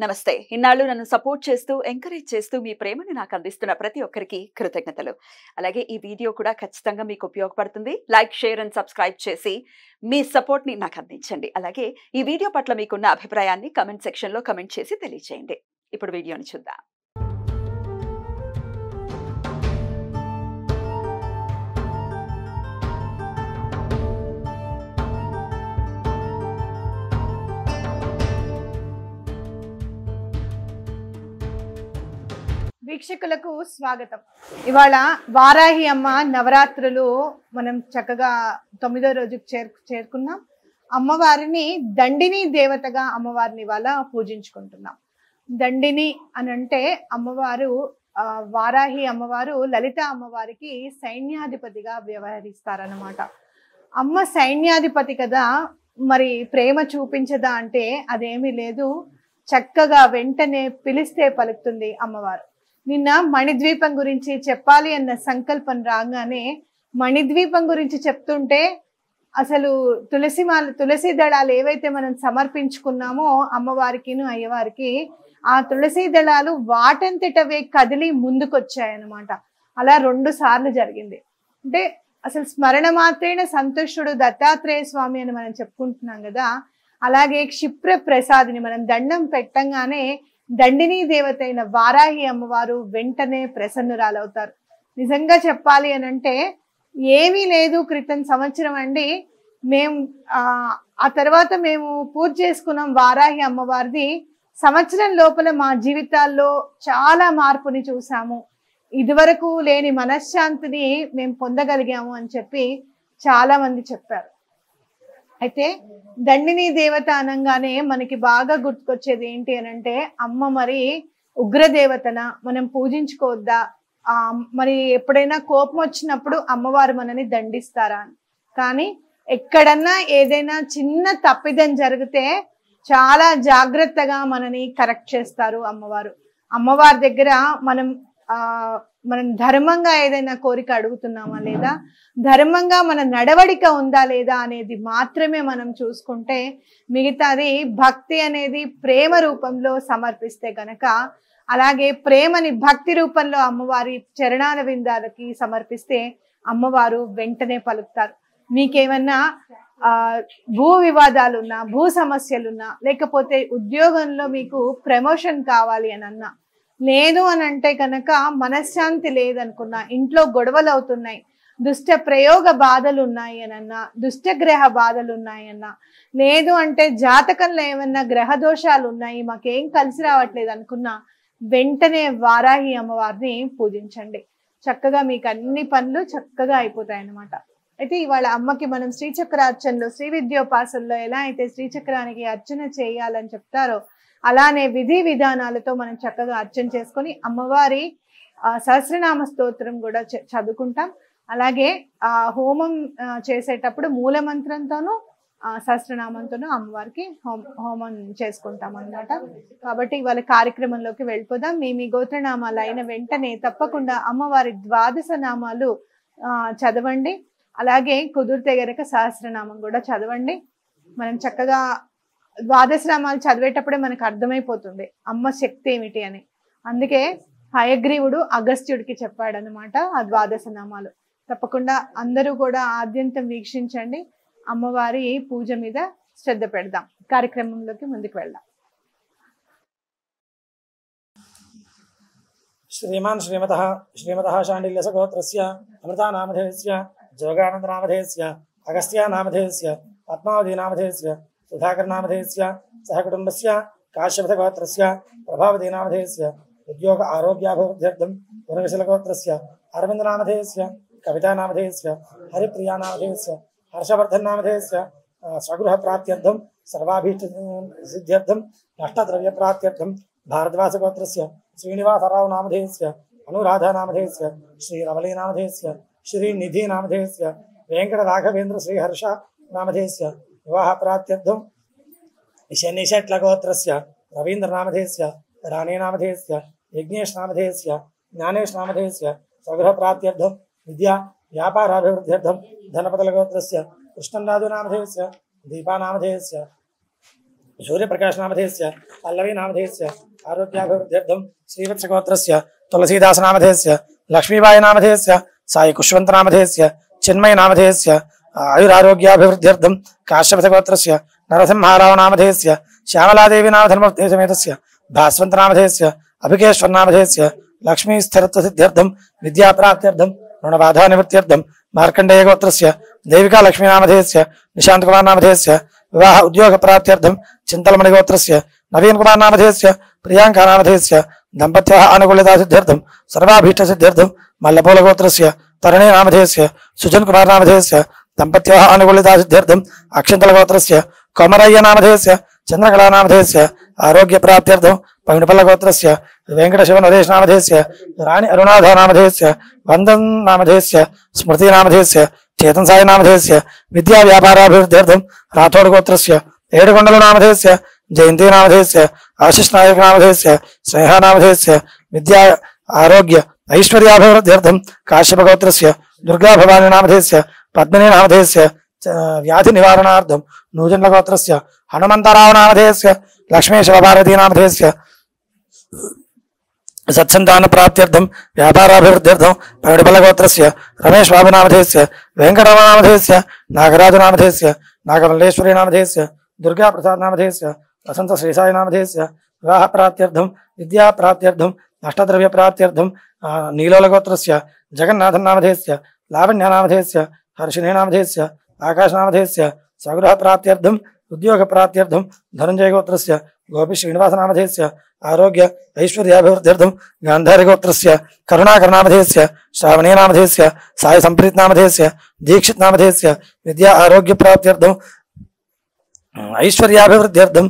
నమస్తే. ఇన్నాళ్ళు నన్ను సపోర్ట్ చేస్తూ, ఎంకరేజ్ చేస్తూ మీ ప్రేమను నాకు అందిస్తున్న ప్రతి ఒక్కరికి కృతజ్ఞతలు. అలాగే ఈ వీడియో కూడా ఖచ్చితంగా మీకు ఉపయోగపడుతుంది. లైక్, షేర్ అండ్ సబ్స్క్రైబ్ చేసి మీ సపోర్ట్‌ని నాకు అందించండి. అలాగే ఈ వీడియో పట్ల మీకున్న అభిప్రాయాన్ని కామెంట్ సెక్షన్‌లో కామెంట్ చేసి తెలియజేయండి. ఇప్పుడు వీడియోని చూద్దాం. వీక్షకులకు స్వాగతం. ఇవాళ వారాహి అమ్మ నవరాత్రులు మనం చక్కగా 9వ రోజుకు చేరుకున్నాం. అమ్మవారిని దండిని దేవతగా అమ్మవారిని ఇవాళ పూజించుకుంటున్నాం. దండిని అని అంటే అమ్మవారు వారాహి అమ్మవారు లలిత అమ్మవారికి సైన్యాధిపతిగా వ్యవహరిస్తారన్నమాట. అమ్మ సైన్యాధిపతి కదా, మరి ప్రేమ చూపించదా అంటే అదేమీ లేదు. చక్కగా వెంటనే పిలిస్తే పలుకుతుంది అమ్మవారు. నిన్న మణిద్వీపం గురించి చెప్పాలి అన్న సంకల్పం రాగానే మణిద్వీపం గురించి చెప్తుంటే అసలు తులసి దళాలు ఏవైతే మనం సమర్పించుకున్నామో అమ్మవారికిను అయ్యవారికి, ఆ తులసి దళాలు వాటంతటవే కదిలి ముందుకొచ్చాయన్నమాట. అలా 2 సార్లు జరిగింది. అంటే అసలు స్మరణ మాత్రేన సంతుష్టుడు దత్తాత్రేయ స్వామి అని మనం చెప్పుకుంటున్నాం కదా. అలాగే క్షిప్ర ప్రసాదిని మనం దండం పెట్టంగానే దండిని దేవత అయిన వారాహి అమ్మవారు వెంటనే ప్రసన్నురాలవుతారు. నిజంగా చెప్పాలి అని అంటే ఏమీ లేదు, క్రితం సంవత్సరం అండి మేము ఆ తర్వాత మేము పూజ చేసుకున్నాం వారాహి అమ్మవారిది. సంవత్సరం లోపల మా జీవితాల్లో చాలా మార్పుని చూసాము, ఇదివరకు లేని మనశ్శాంతిని మేము పొందగలిగాము అని చెప్పి చాలా మంది చెప్పారు. అయితే దండిని దేవత అనగానే మనకి బాగా గుర్తుకొచ్చేది ఏంటి అని అంటే, అమ్మ మరి ఉగ్రదేవతన మనం పూజించుకోవద్దా, మరి ఎప్పుడైనా కోపం వచ్చినప్పుడు అమ్మవారు మనని దండిస్తారా అని. కానీ ఎక్కడన్నా ఏదైనా చిన్న తప్పిదం జరిగితే చాలా జాగ్రత్తగా మనని కరెక్ట్ చేస్తారు అమ్మవారు. అమ్మవారి దగ్గర మనం ధర్మంగా ఏదైనా కోరిక అడుగుతున్నామా లేదా, ధర్మంగా మన నడవడిక ఉందా లేదా అనేది మాత్రమే మనం చూసుకుంటే, మిగతాది భక్తి అనేది ప్రేమ రూపంలో సమర్పిస్తే కనుక, అలాగే ప్రేమని భక్తి రూపంలో అమ్మవారి చరణాల విందాలకి సమర్పిస్తే అమ్మవారు వెంటనే పలుకుతారు. మీకేమన్నా భూ వివాదాలున్నా, భూ సమస్యలున్నా, లేకపోతే ఉద్యోగంలో మీకు ప్రమోషన్ కావాలి అని అన్నా, లేదు అని అంటే కనుక మనశ్శాంతి లేదనుకున్నా, ఇంట్లో గొడవలు అవుతున్నాయి, దుష్ట ప్రయోగ బాధలు ఉన్నాయి అనన్నా, దుష్టగ్రహ బాధలు ఉన్నాయన్నా, లేదు అంటే జాతకంలో ఏమన్నా గ్రహ దోషాలు ఉన్నాయి, మాకేం కలిసి రావట్లేదు అనుకున్నా, వెంటనే వారాహి అమ్మవారిని పూజించండి. చక్కగా మీకు అన్ని పనులు చక్కగా అయిపోతాయి అన్నమాట. అయితే ఇవాళ అమ్మకి మనం శ్రీచక్ర అర్చనలో, శ్రీ విద్యోపాసనలో ఎలా అయితే శ్రీచక్రానికి అర్చన చేయాలని చెప్తారో అలానే విధి విధానాలతో మనం చక్కగా అర్చన చేసుకొని అమ్మవారి సహస్రనామ స్తోత్రం కూడా చదువుకుంటాం. అలాగే హోమం చేసేటప్పుడు మూల మంత్రంతోనూ సహస్రనామంతోనూ అమ్మవారికి హోమం చేసుకుంటాం అన్నమాట. కాబట్టి ఇవాళ కార్యక్రమంలోకి వెళ్ళిపోదాం. మీ గోత్రనామాలు అయిన వెంటనే తప్పకుండా అమ్మవారి 12 నామాలు చదవండి. అలాగే కుదిరితే గనక సహస్రనామం కూడా చదవండి. మనం చక్కగా 12 నామాలు చదివేటప్పుడే మనకు అర్థమైపోతుంది అమ్మ శక్తి ఏమిటి అని. అందుకే హయగ్రీవుడు అగస్త్యుడికి చెప్పాడనమాట ఆ 12 నామాలు. తప్పకుండా అందరూ కూడా ఆద్యంతం వీక్షించండి. అమ్మవారి పూజ మీద శ్రద్ధ పెడదాం. కార్యక్రమంలోకి ముందుకు వెళ్దాం. శ్రీమతః శాండిల్య సగోత్రస్య అమృతానామధేయస్య జోగానందనామధేయస్య అగస్త్యానామధేయస్య పద్మావతీనామధేయస్య సుధాకరనామధేయస్య సహకుటుంబస్య కాశ్యపథగోత్రస్య ప్రభావతీనామధేయస్య ఉద్యోగ ఆరోగ్యాభివృద్ధ్యర్థం పునర్విశలగోత్రస్య అరవిందనామధేయస్య కవితానామధేయస్య హరిప్రియానామధేయస్య హర్షవర్ధన్నామధేయస్య స్వగృహప్రాప్త్యర్థం సర్వాభీష్టసిద్ధ్యర్థం నష్టద్రవ్యప్రాప్త్యర్థం భారద్వాసగోత్రస్య శ్రీనివాసరావు నామధేయస్య అనురాధానామధేయస్య శ్రీరమలీనామధేయస్య శ్రీనిధినామధేయస్య వెంకటరాఘవేంద్ర శ్రీహర్ష నామధేయస్య వివాహ ప్రాప్త్యర్థం శనిషట్లగోత్రస్య రవీంద్రనామధేయస్య రాణీనామధేయస్య యజ్ఞేష్నామధేయస్య జ్ఞానేష్నామధేయస్య స్వగృహప్రాప్త్యర్థం విద్యా వ్యాపారాభివృద్ధ్యర్థం ధనపతలగోత్రస్య కృష్ణరాజునామధేయస్య దీపానామధేయస్య सूर्यप्रकाशनामधेयस्य पल्लवीनामधेयस्य आरोग्याभिवृद्ध्यर्थं श्रीवत्सगोत्रस्य तुलसीदासनामधेयस्य लक्ष्मीबाईनामधेयस्य साई कुष्वन्तनामधेयस्य चिन्मयनामधेयस्य आयुरारोग्याभिवृद्ध्यर्थं काश्यपथगोत्रस्य नरसिंहारावनामधेयस्य श्यामलादेवीनामधर्मसमेतस्य भास्वन्तनामधेयस्य अभिकेश्वरनामधेयस्य लक्ष्मीस्थिरत्वसिद्ध्यर्थं विद्याप्राप्त्यर्थं ऋणबाधानिवृत्त्यर्थं मार्कण्डेयगोत्रस्य देविका लक्ष्मीनामधेयस्य निशान्तकुमारनामधेयस्य विवाह उद्योगप्राप्त्यर्थं चिन्तलमणिगोत्रस्य नवीनकुमारनामधेयस्य प्रियांकानामधेयस्य दम्पत्याः आनुकूल्यतासिद्ध्यर्थं सर्वाभीष्टसिद्ध्यर्थं मल्लपोलगोत्रस्य तरणीनामधेयस्य सुजनकुमारनामधेयस्य दम्पत्याः आनुकूल्यतासिद्ध्यर्थं अक्षन्तलगोत्रस्य कोमरय्यनामधेयस्य चन्द्रकलानामधेयस्य आरोग्यप्राप्त्यर्थं पङ्गडपल्लगोत्रस्य वेङ्कटशिवनरेशनामधेयस्य राणि अरुणाधनामधेयस्य वन्दन्नामधेयस्य स्मृतिनामधेयस्य चेतनसायनामधेयस्य विद्याव्यापाराभिवृद्ध्यर्थं राठोडगोत्रस्य ఏడుకొండలనామధేయस्य జయంతినామధేయस्य ఆశిష్నాయకనామధేయस्य స్నేహానామధేయस्य విద్యా ఆరోగ్య ఐశ్వర్యాభివృద్ధ్యర్థం కాశ్యపగోత్రस्य దుర్గాభవానినామధేయस्य పద్మినీనామధేయस्य వ్యాధి నివారణార్థం నూజన్లగోత్రस्य హనుమంతరావనామధేయस्य లక్ష్మీశివభారతీనామధేయस्य సత్సంతానప్రాప్త్యర్థం వ్యాపారాభివృద్ధ్యర్థం పగడిపల్లగోత్రस्य రమేష్ బాబునామధేయस्य వెంకటరమనామధేయस्य నాగరాజనామధేయस्य నాగమల్లేశ్వరీనామధేయस्य दुर्गाप्रसादनामधेयस्य वसन्तश्रीसायनामधेयस्य विवाहप्राप्त्यर्थं विद्याप्राप्त्यर्थं अष्टद्रव्यप्राप्त्यर्थं नीलोलगोत्रस्य जगन्नाथनामधेयस्य लावण्यानामधेयस्य हर्षिणीनामधेयस्य आकाशनामधेयस्य स्वगृहप्राप्त्यर्थं उद्योगप्राप्त्यर्थं धनञ्जयगोत्रस्य गोपीश्रीनिवासनामधेयस्य आरोग्य ऐश्वर्याभिवृद्ध्यर्थं गान्धारीगोत्रस्य करुणाकरनामधेयस्य श्रावणीनामधेयस्य सायसम्प्रीतनामधेयस्य दीक्षितनामधेयस्य विद्या आरोग्यप्राप्त्यर्थं ऐश्वर्याभिवृद्ध्यर्थं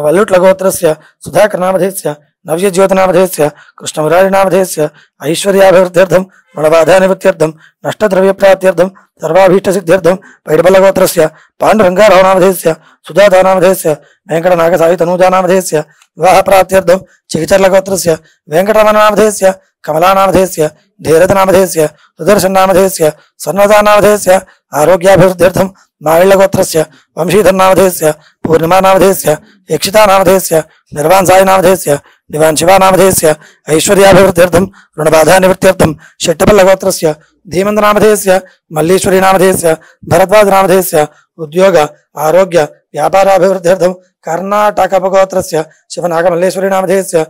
वल्लुट्लगोत्रस्य सुधाकरनामधेयस्य नव्यज्योतिनामधेयस्य कृष्णमुरारिनामधेयस्य ऐश्वर्याभिवृद्ध्यर्थं ऋणबाधानिवृत्त्यर्थं नष्टद्रव्यप्राप्त्यर्थं सर्वाभीष्टसिद्ध्यर्थं पैडपल्लगोत्रस्य पाण्डुरङ्गारावनामधेयस्य सुजातानामधेयस्य वेङ्कटनागसायितनूजानामधेयस्य विवाहप्राप्त्यर्थं चिकिचर्लगोत्रस्य वेङ्कटरमणनामधेयस्य कमलानामधेयस्य धीरथनामधेयस्य सुदर्शननामधेयस्य सन्नदानामधेयस्य आरोग्याभिवृद्ध्यर्थं माविल्लगोत्रस्य वंशीधरनामधेयस्य पूर्णिमानामधेयस्य यक्षितानामधेयस्य निर्वाणसायनामधेयस्य दिवानशिवानामधेयस्य ऐश्वर्याभिवृद्ध्यर्थं ऋणबाधानिवृत्त्यर्थं शेट्टपल्लगोत्रस्य धीमन्तनामधेयस्य मल्लीश्वरीनामधेयस्य भरद्वाजनामधेयस्य उद्योग आरोग्य व्यापाराभिवृद्ध्यर्थं कर्णाटकपगोत्रस्य शिवनागमल्लेश्वरीनामधेयस्य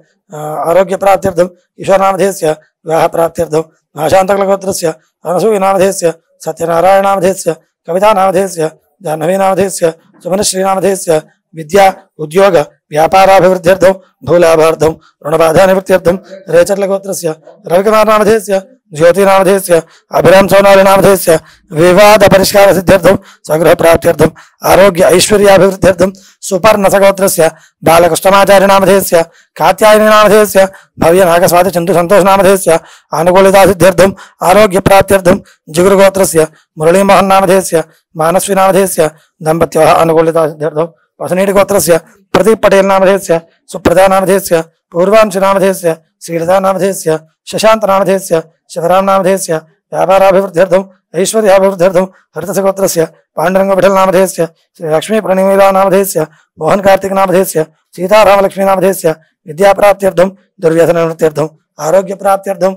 आरोग्यप्राप्त्यर्थं ईश्वरनामधेयस्य विवाहप्राप्त्यर्थं आशान्तकलगोत्रस्य अनसूयनामधेयस्य सत्यनारायणामधेयस्य कवितानामधेयस्य जाह्नवीनामधेयस्य सुमनश्रीनामधेयस्य विद्या उद्योग व्यापाराभिवृद्ध्यर्थं भूलाभार्थं ऋणबाधानिवृत्त्यर्थं रेचर्लगोत्रस्य रविकुमारनामधेयस्य ज्योतिनामधेयस्य अभिराम सौनारिनामधेयस्य विवादपरिष्कारसिद्ध्यर्थं स्वगृहप्राप्त्यर्थं आरोग्य ऐश्वर्याभिवृद्ध्यर्थं सुपर्णसगोत्रस्य बालकृष्णमाचार्यनामधेयस्य कात्यायनीनामधेयस्य भव्यनागस्वातिचन्दुसन्तोषनामधेयस्य आनुकूल्यतासिद्ध्यर्थं आरोग्यप्राप्त्यर्थं जिगुरुगोत्रस्य मुरलीमोहननामधेयस्य मानस्वीनामधेयस्य दम्पत्योः आनुकूल्यतासिद्ध्यर्थं वसनीटिगोत्रस्य प्रदीप पटेलनामधेयस्य सुप्रजानामधेयस्य पूर्वांशनामधेयस्य श्रीलतानामधेयस्य शशान्तनामधेयस्य शिवरामनामधेयस्य व्यापाराभिवृद्ध्यर्थं ऐश्वर्याभिवृद्ध्यर्थं हरितसगोत्रस्य पाण्डुरङ्गविठलनामधेयस्य श्रीलक्ष्मीप्रणिमीलानामधेयस्य मोहनकार्तिकनामधेयस्य सीतारामलक्ष्मीनामधेयस्य विद्याप्राप्त्यर्थं दुर्व्यसननिवृत्त्यर्थं आरोग्यप्राप्त्यर्थं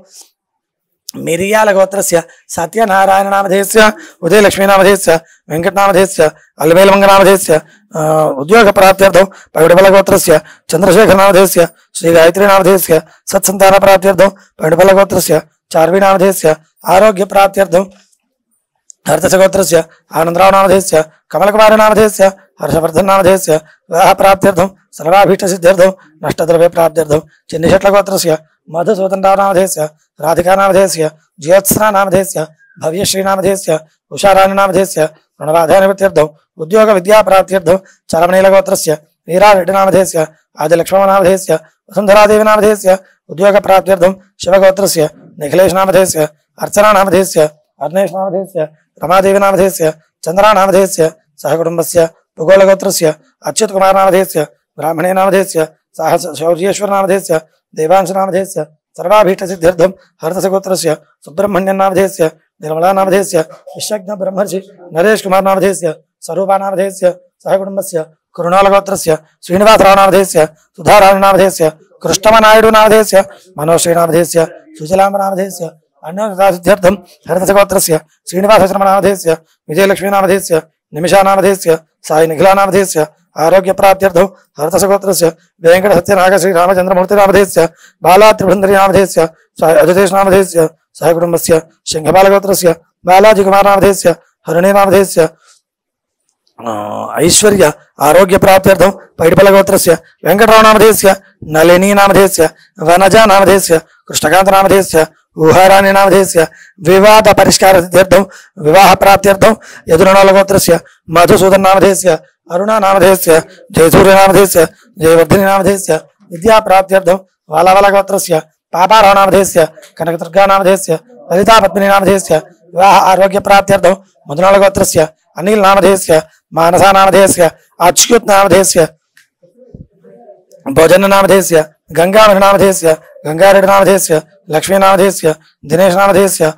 मिरियालगोत्रस्य सत्यनारायणनामधेयस्य उदयलक्ष्मीनामधेयस्य वेङ्कटनामधेयस्य अलमेलमङ्गनामधेयस्य उद्योगप्राप्त्यर्थं पगडिपल्लगोत्रस्य चन्द्रशेखरनामधेयस्य श्रीगायत्रीनामधेयस्य सत्सन्तानप्राप्त्यर्थं पगडिपल्लगोत्रस्य चार्वीनामधेयस्य आरोग्यप्राप्त्यर्थं हर्तसगोत्रस्य आनन्दरावनामधेयस्य कमलकुमारनामधेयस्य हर्षवर्धननामधेयस्य विवाहप्राप्त्यर्थं सर्वाभीष्टसिद्ध्यर्थं नष्टद्रव्यप्राप्त्यर्थं चिन्निशट्लगोत्रस्य मधुसूदनरावनामधेयस्य राधिकानामधेयस्य ज्योत्स्नानामधेयस्य भव्यश्रीनामधेयस्य उषाराणीनामधेयस्य ऋणबाधानिवृत्त्यर्थं उद्योगविद्याप्राप्त्यर्थं चरमनीलगोत्रस्य वीरारेड्डिनामधेयस्य आदिलक्ष्मणनामधेयस्य वसुन्धरादेवीनामधेयस्य उद्योगप्राप्त्यर्थं शिवगोत्रस्य निखिलेशनामधेयस्य अर्चनानामधेयस्य अर्णेशनामधेयस्य रमादेवीनामधेयस्य चन्द्रानामधेयस्य सहकुटुम्बस्य भूगोलगोत्रस्य अच्युतकुमारनामधेयस्य ब्राह्मणेनामधेयस्य शौर्येश्वरनामधेयस्य देवांशनामधेयस्य सर्वाभीष्टसिद्ध्यर्थं हरतसगोत्रस्य सुब्रह्मण्यनामधेयस्य निर्मलानामधेयस्य विश्वज्ञब्रह्मर्षि नरेशकुमारनामधेयस्य स्वरूपानामधेयस्य सहकुटुम्बस्य कुरुणालगोत्रस्य श्रीनिवासरावनामधेयस्य सुधारायणनामधेयस्य कृष्णमनायडुनामधेयस्य मनोश्रीनामधेयस्य सुजलाम्बनामधेयस्य अन्योन्यतासिद्ध्यर्थं हरितसगोत्रस्य श्रीनिवासशर्मनामधेयस्य विजयलक्ष्मीनामधेयस्य निमिषानामधेयस्य सायिनिखिलानामधेयस्य आरोग्यप्राप्त्यर्थं हरितसगोत्रस्य वेङ्कटसत्यनागश्रीरामचन्द्रमूर्तिनामधेयस्य बालात्रिभुन्दरीनामधेयस्य अजितेशनामधेयस्य सहकुटुम्बस्य सिंहपालगोत्रस्य बालाजीकुमारनामधेयस्य हरिणीनामधेयस्य ऐश्वर्य आरोग्यप्राप्त्यर्थं पैडिपलगोत्रस्य वेङ्कटरावनामधेयस्य नलिनीनामधेयस्य वनजानामधेयस्य कृष्णकान्तनामधेयस्य ऊहाराणीनामधेयस्य विवादपरिष्कारसिद्ध्यर्थं विवाहप्राप्त्यर्थं यदुरणोलगोत्रस्य मधुसूदननामधेयस्य अरुणानामधेयस्य जयसूर्यनामधेयस्य जयवर्धिनीनामधेयस्य विद्याप्राप्त्यर्थं वालावलगोत्रस्य पापारावनामधेयस्य कनकदुर्गानामधेयस्य ललितापद्मिनीनामधेयस्य विवाह आरोग्यप्राप्त्यर्थं मधुनालगोत्रस्य अनिलनामधेयस्य मानसानामधेयस्य अच्युतनामधेयस्य भोजननामधेयस्य गंगामणिनामधेयस्य गंगारेड्डिनामधेयस्य लक्ष्मीनामधेयस्य दिनेशनामधेयस्य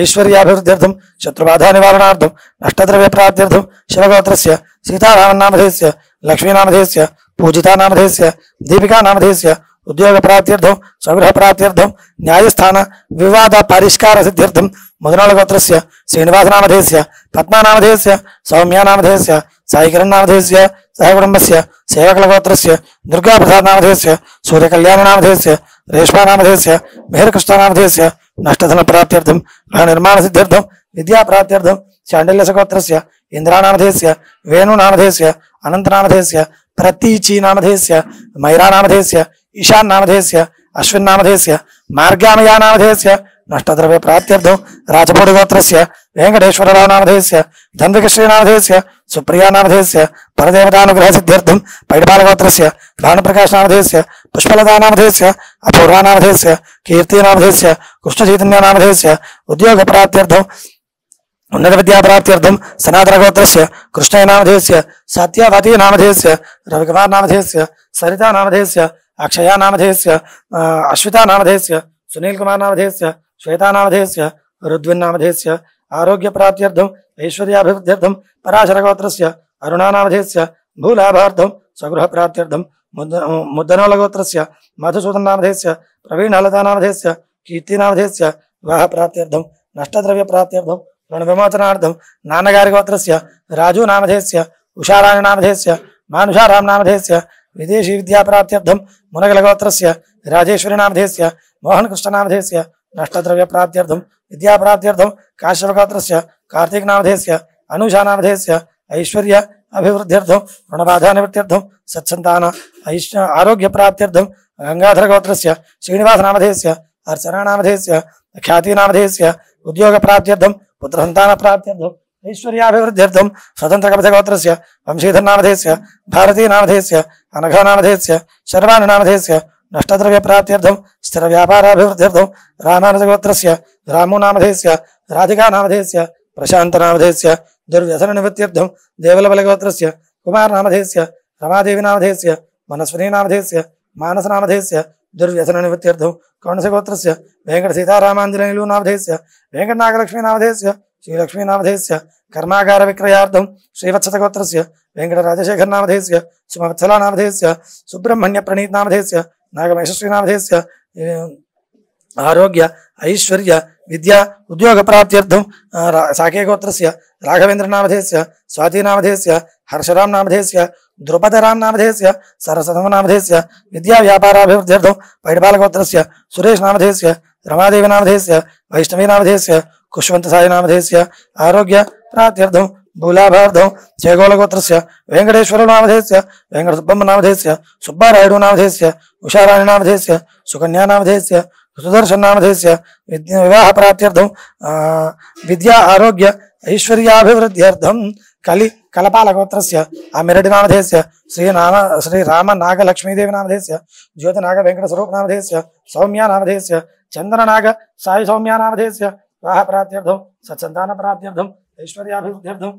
ऐश्वर्याभिवृद्ध्यर्थं शत्रुबाधानिवारणार्थं नष्टद्रव्यप्राप्त्यर्थं शिवगोत्रस्य सीतारामनामधेयस्य लक्ष्मीनामधेयस्य पूजितानामधेयस्य दीपिकानामधेयस्य उद्योगप्राप्त्यर्थं स्वगृहप्राप्त्यर्थं न्यायस्थान विवाद परिष्कारसिद्ध्यर्थं मधुनालगोत्रस्य श्रीनिवासनामधेयस्य पद्मानामधेयस्य सौम्यानामधेयस्य साईकिरणनामधेयस्य सहकुटुम्बस्य सेवकलगोत्रस्य दुर्गाप्रसादनामधेयस्य सूर्यकल्याणनामधेयस्य रेश्मानामधेयस्य मेहरकृष्णनामधेयस्य नष्टधनप्राप्त्यर्थं गृहनिर्माणसिद्ध्यर्थं विद्याप्राप्त्यर्थं चाण्डल्यसगोत्रस्य इन्द्रानामधेयस्य वेणुनामधेयस्य अनन्तनामधेयस्य प्रतीचीनामधेयस्य मैरानामधेयस्य ईशान्नामधेयस्य अश्विन्नामधेयस्य मार्गामयानामधेयस्य नष्टद्रव्यप्राप्त्यर्थं राजपूडिगोत्रस्य वेङ्कटेश्वररावनामधेयस्य धन्विकश्रीनामधेयस्य सुप्रियानामधेयस्य परदेवतानुग्रहसिद्ध्यर्थं पैडपालगोत्रस्य भानुप्रकाशनामधेयस्य पुष्पलतानामधेयस्य अपूर्वानामधेयस्य कीर्तिनामधेयस्य कृष्णचैतन्यनामधेयस्य उद्योगप्राप्त्यर्थं उन्नतविद्याप्राप्त्यर्थं सनातनगोत्रस्य कृष्णनामधेयस्य सत्यवतीनामधेयस्य रविकुमारनामधेयस्य सरितानामधेयस्य अक्षयानामधेयस्य अश्वितानामधेयस्य सुनीलकुमारनामधेयस्य श्वेतानामधेयस्य ऋद्विन्नामधेयस्य आरोग्यप्राप्त्यर्थं ऐश्वर्याभिवृद्ध्यर्थं पराशरगोत्रस्य अरुणानामधेयस्य भूलाभार्थं स्वगृहप्राप्त्यर्थं मुद्दनोलगोत्रस्य मधुसूदननामधेयस्य प्रवीणलतानामधेयस्य कीर्तिनामधेयस्य विवाहप्राप्त्यर्थं नष्टद्रव्यप्राप्त्यर्थं ऋणविमोचनार्थं नानगारिगोत्रस्य राजूनामधेयस्य उषारायणनामधेयस्य मानुषारामनामधेयस्य विदेशीविद्याप्राप्त्यर्थं मुनगलगोत्रस्य राजेश्वरीनामधेयस्य मोहनकृष्णनामधेयस्य नष्टद्रव्यप्राप्त्यर्थं विद्याप्राप्त्यर्थं काश्यपगोत्रस्य कार्तिकनामधेयस्य अनुषानामधेयस्य ऐश्वर्य अभिवृद्ध्यर्थं ऋणबाधानिवृत्त्यर्थं सत्सन्तान आरोग्यप्राप्त्यर्थं गंगाधरगोत्रस्य श्रीनिवासनामधेयस्य अर्चनानामधेयस्य ख्यातिनामधेयस्य उद्योगप्राप्त्यर्थं पुत्रसन्तानप्राप्त्यर्थं ऐश्वर्याभिवृद्ध्यर्थं स्वतन्त्रकपथगोत्रस्य वंशीधरनामधेयस्य भारतीनामधेयस्य अनघनामधेयस्य शर्वाणनामधेयस्य नष्टद्रव्यप्राप्त्यर्थं स्थिरव्यापाराभिवृद्ध्यर्थं रामानुजगोत्रस्य रामूनामधेयस्य राधिकानामधेयस्य प्रशान्तनामधेयस्य दुर्व्यसननिवृत्त्यर्थं देवलबलगोत्रस्य कुमारनामधेयस्य रमादेवीनामधेयस्य मनस्विनीनामधेयस्य मानसनामधेयस्य दुर्व्यसननिवृत्त्यर्थं कौणसगोत्रस्य वेङ्कटसीतारामाञ्जनेयुनामधेयस्य वेङ्कटनागलक्ष्मीनामधेयस्य श्रीलक्ष्मीनामधेयस्य कर्मागारविक्रयार्थं श्रीवत्सगोत्रस्य वेङ्कटराजशेखरनामधेयस्य सुमवत्सलानामधेयस्य सुब्रह्मण्यप्रणीतनामधेयस्य नागमहेश्वरीनामधेयस्य आरोग्य ऐश्वर्य विद्या उद्योगप्राप्त्यर्थं साकेयगोत्रस्य राघवेन्द्रनामधेयस्य स्वातीनामधेयस्य हर्षरामनामधेयस्य द्रुपदरामनामधेयस्य सरस्वतमनामधेयस्य विद्याव्यापाराभिवृद्ध्यर्थं पैडपालगोत्रस्य सुरेशनामधेयस्य रमादेवीनामधेयस्य वैष्णवीनामधेयस्य कुष्वन्तसायनामधेयस्य आरोग्य प्राप्त्यर्थं भूलाभार्थं जयगोलगोत्रस्य वेङ्कटेश्वरनामधेयस्य वेङ्कटसुब्बम्मनामधेयस्य सुब्बारायुडुनामधेयस्य उषाराणीनामधेयस्य सुकन्यानामधेयस्य सुदर्शननामधेयस्य विवाहप्राप्त्यर्थं विद्या आरोग्य ऐश्वर्याभिवृद्ध्यर्थं कलपालगोत्रस्य आमिरेड्डिनामधेयस्य श्रीरामनागलक्ष्मीदेवीनामधेयस्य ज्योतिनागवेङ्कटस्वरूपनामधेयस्य सौम्यानामधेयस्य चन्द्रनाग साई सौम्यानामधेयस्य विवाहप्राप्त्यर्थं सत्सन्तानप्राप्त्यर्थं ऐश्वर्याभिवृद्ध्यर्थं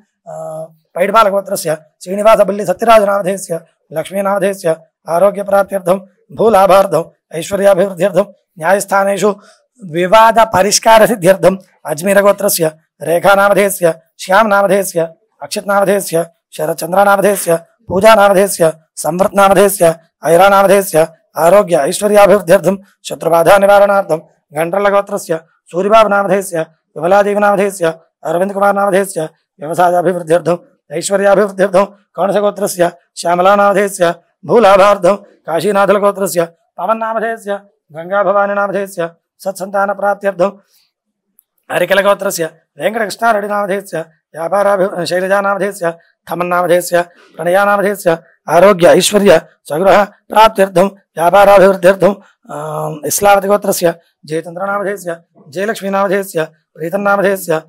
पैडपालगोत्रस्य श्रीनिवासबल्ली सत्यराजनामधेयस्य लक्ष्मीनामधेयस्य आरोग्यप्राप्त्यर्थं भूलाभार्थं ऐश्वर्याभिवृद्ध्यर्थं न्यायस्थानेषु विवादपरिष्कारसिद्ध्यर्थं अज्मीरगोत्रस्य रेखानामधेयस्य श्यामनामधेयस्य अक्षितनामधेयस्य शरच्चन्द्रनामधेयस्य पूजानामधेयस्य संवृत्नामधेयस्य ऐरानामधेयस्य आरोग्य ऐश्वर्याभिवृद्ध्यर्थं शत्रुबाधानिवारणार्थं गण्डरलगोत्रस्य सूरिबाबुनामधेयस्य विमलादेवीनामधेयस्य अरविन्दकुमारनामधेयस्य व्यवसायाभिवृद्ध्यर्थं ऐश्वर्याभिवृद्ध्यर्थं कौणसगोत्रस्य श्यामलानामधेयस्य भूलाभार्थं काशीनाथलगोत्रस्य पवन्नामधेयस्य गंगाभवानीनामधेयस्य सत्सन्तानप्राप्त्यर्थं हरिकलगोत्रस्य वेङ्कटकृष्णारेड्डिनामधेयस्य शैलजानामधेयस्य थमन्नामधेयस्य प्रणयानामधेयस्य आरोग्य ऐश्वर्य स्वगृह प्राप्त्यर्थं व्यापाराभिवृद्ध्यर्थं इस्लावतिगोत्रस्य जयचन्द्रनामधेयस्य जयलक्ष्मीनामधेयस्य प्रीतन्नामधेयस्य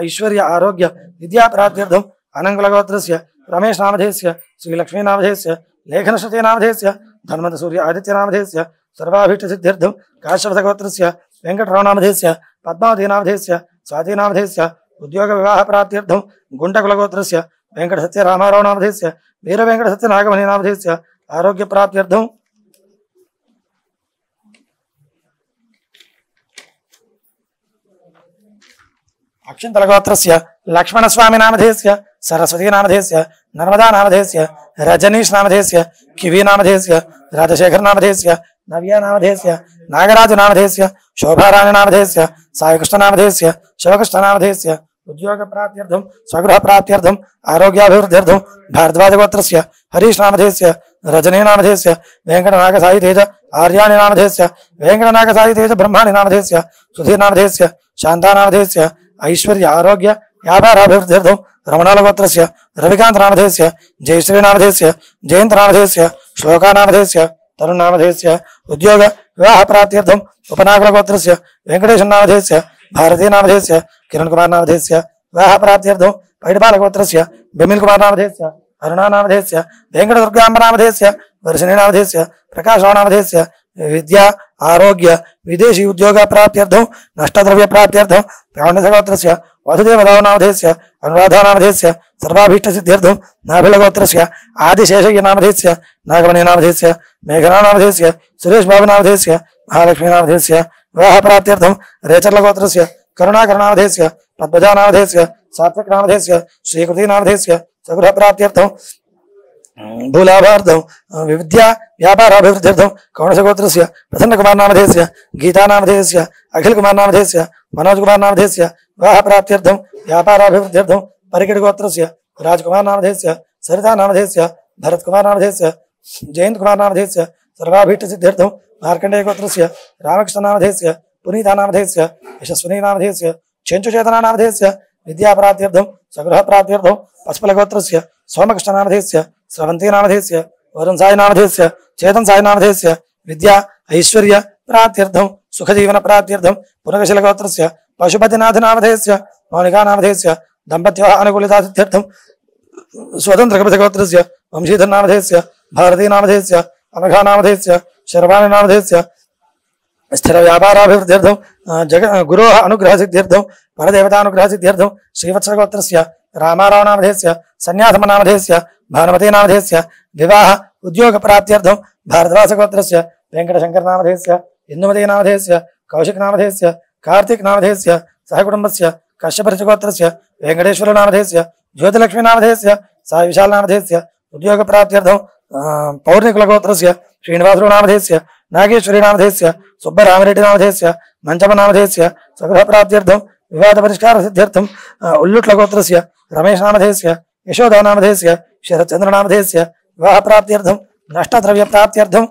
ऐश्वर्य आरोग्य विद्याप्राप्त्यर्थं अनङ्गुलगोत्रस्य रमेशनामधेयस्य श्रीलक्ष्मीनामधेयस्य लेखनश्रुतिनामधेयस्य धन्वन्तसूर्य आदित्यनामधेयस्य सर्वाभीष्टसिद्ध्यर्थं काश्यपथगोत्रस्य वेङ्कटरावनामधेयस्य पद्मावतीनामधेयस्य स्वातीनामधेयस्य उद्योगविवाहप्राप्त्यर्थं गुण्टकुलगोत्रस्य वेङ्कटसत्यरामारावनामधेयस्य वीरवेङ्कटसत्यनागमणिनामधेयस्य आरोग्यप्राप्त्यर्थं अक्षिन्तलगोत्रस्य लक्ष्मणस्वामिनामधेयस्य सरस्वतीनामधेयस्य नर्मदानामधेयस्य रजनीशनामधेयस्य किवीनामधेयस्य राजशेखरनामधेयस्य नव्यानामधेयस्य नागराजनामधेयस्य शोभाराणीनामधेयस्य सायकृष्णनामधेयस्य शिवकृष्णनामधेयस्य उद्योगप्राप्त्यर्थं स्वगृहप्राप्त्यर्थं आरोग्याभिवृद्ध्यर्थं भारद्वाजगोत्रस्य हरीशनामधेयस्य रजनीनामधेयस्य वेङ्कटनागसायितेज आर्याणीनामधेयस्य वेङ्कटनागसायितेज ब्रह्माणीनामधेयस्य सुधीरनामधेयस्य शान्तानामधेयस्य ऐश्वर्य आरोग्य व्यापाराभिवृद्ध्यर्थं रमणालगोत्रस्य रविकान्तनामधेयस्य जयश्रीनामधेयस्य जयन्तनामधेयस्य श्लोकानामधेयस्य तरुणनामधेयस्य उद्योग विवाहप्राप्त्यर्थं उपनाकुलगोत्रस्य वेङ्कटेशनामधेयस्य भारतीनामधेयस्य किरणकुमारनामधेयस्य विवाहप्राप्त्यर्थं पैडपालगोत्रस्य बिमिलकुमारनामधेयस्य अरुणानामधेयस्य वेङ्कटदुर्गाम्बनामधेयस्य वर्षिणीनामधेयस्य प्रकाशरावनामधेयस्य विद्या आरोग्य विदेशी उद्योग प्राप्त्यर्थं नष्टद्रव्य प्राप्त्यर्थं प्रावण्यसगोत्रस्य वसुदेवरावनामधेयस्य अनुराधानामधेयस्य सर्वाभीष्टसिद्ध्यर्थं नाभिलगोत्रस्य आदिशेषय्यनामधेयस्य नागमणीनामधेयस्य मेघनानामधेयस्य सुरेशबाबुनामधेयस्य महालक्ष्मीनामधेयस्य विवाहप्राप्त्यर्थं रेचर्लगोत्रस्य करुणाकरनामधेयस्य पद्मजानामधेयस्य सात्विकनामधेयस्य श्रीकृतिनामधेयस्य सगृहप्राप्त्यर्थं भूलाभार्थं विद्या व्यापाराभिवृद्ध्यर्थं कौणसगोत्रस्य प्रसन्नकुमारनामधेयस्य गीतानामधेयस्य अखिलकुमारनामधेयस्य मनोजकुमारनामधेयस्य विवाहप्राप्त्यर्थं व्यापाराभिवृद्ध्यर्थं परिकिटगोत्रस्य राजकुमारनामधेयस्य सरितानामधेयस्य भरतकुमारनामधेयस्य जयन्तकुमारनामधेयस्य सर्वाभीष्टसिद्ध्यर्थं मार्कण्डेयगोत्रस्य रामकृष्णनामधेयस्य पुनीतानामधेयस्य यशस्विनीनामधेयस्य चेञ्चुचेतनानामधेयस्य विद्याप्राप्त्यर्थं स्वगृहप्राप्त्यर्थं पस्पलगोत्रस्य सोमकृष्णनामधेयस्य स्रवन्तीनामधेयस्य वरुणसायिनामधेयस्य चेतनसायिनामधेयस्य विद्या ऐश्वर्य प्राप्त्यर्थं सुखजीवनप्राप्त्यर्थं पुनर्शिलगोत्रस्य पशुपतिनाथनामधेयस्य मौनिकानामधेयस्य दम्पत्योः अनुकूलितासिद्ध्यर्थं स्वतन्त्रकपथगोत्रस्य वंशीधरनामधेयस्य भारतीनामधेयस्य अनघानामधेयस्य शर्वाणीनामधेयस्य स्थिरव्यापाराभिवृद्ध्यर्थं गुरोः अनुग्रहसिद्ध्यर्थं परदेवतानुग्रहसिद्ध्यर्थं श्रीवत्सगोत्रस्य रामारावनामधेयस्य सन्यासमनामधेयस्य भानुमतीनामधेयस्य विवाह उद्योगप्राप्त्यर्थं भारद्वाजगोत्रस्य वेङ्कटशङ्करनामधेयस्य इन्दुमतीनामधेयस्य कौशिकनामधेयस्य कार्तिकनामधेयस्य सहकुटुम्बस्य कश्यपरिचगोत्रस्य वेङ्कटेश्वरनामधेयस्य ज्योतिलक्ष्मीनामधेयस्य साविशालनामधेयस्य उद्योगप्राप्त्यर्थं पौर्णिकुलगोत्रस्य श्रीनिवासनामधेयस्य नागेश्वरीनामधेयस्य सुब्बरामरेड्डिनामधेयस्य मञ्चमनामधेयस्य स्वगृहप्राप्त्यर्थं विवादपरिष्कारसिद्ध्यर्थं उल्लुट्लगोत्रस्य रमेशनामधेयस्य यशोदानामधेयस्य शरच्चन्द्रनामधेयस्य विवाहप्राप्त्यर्थं नष्टद्रव्यप्राप्त्यर्थं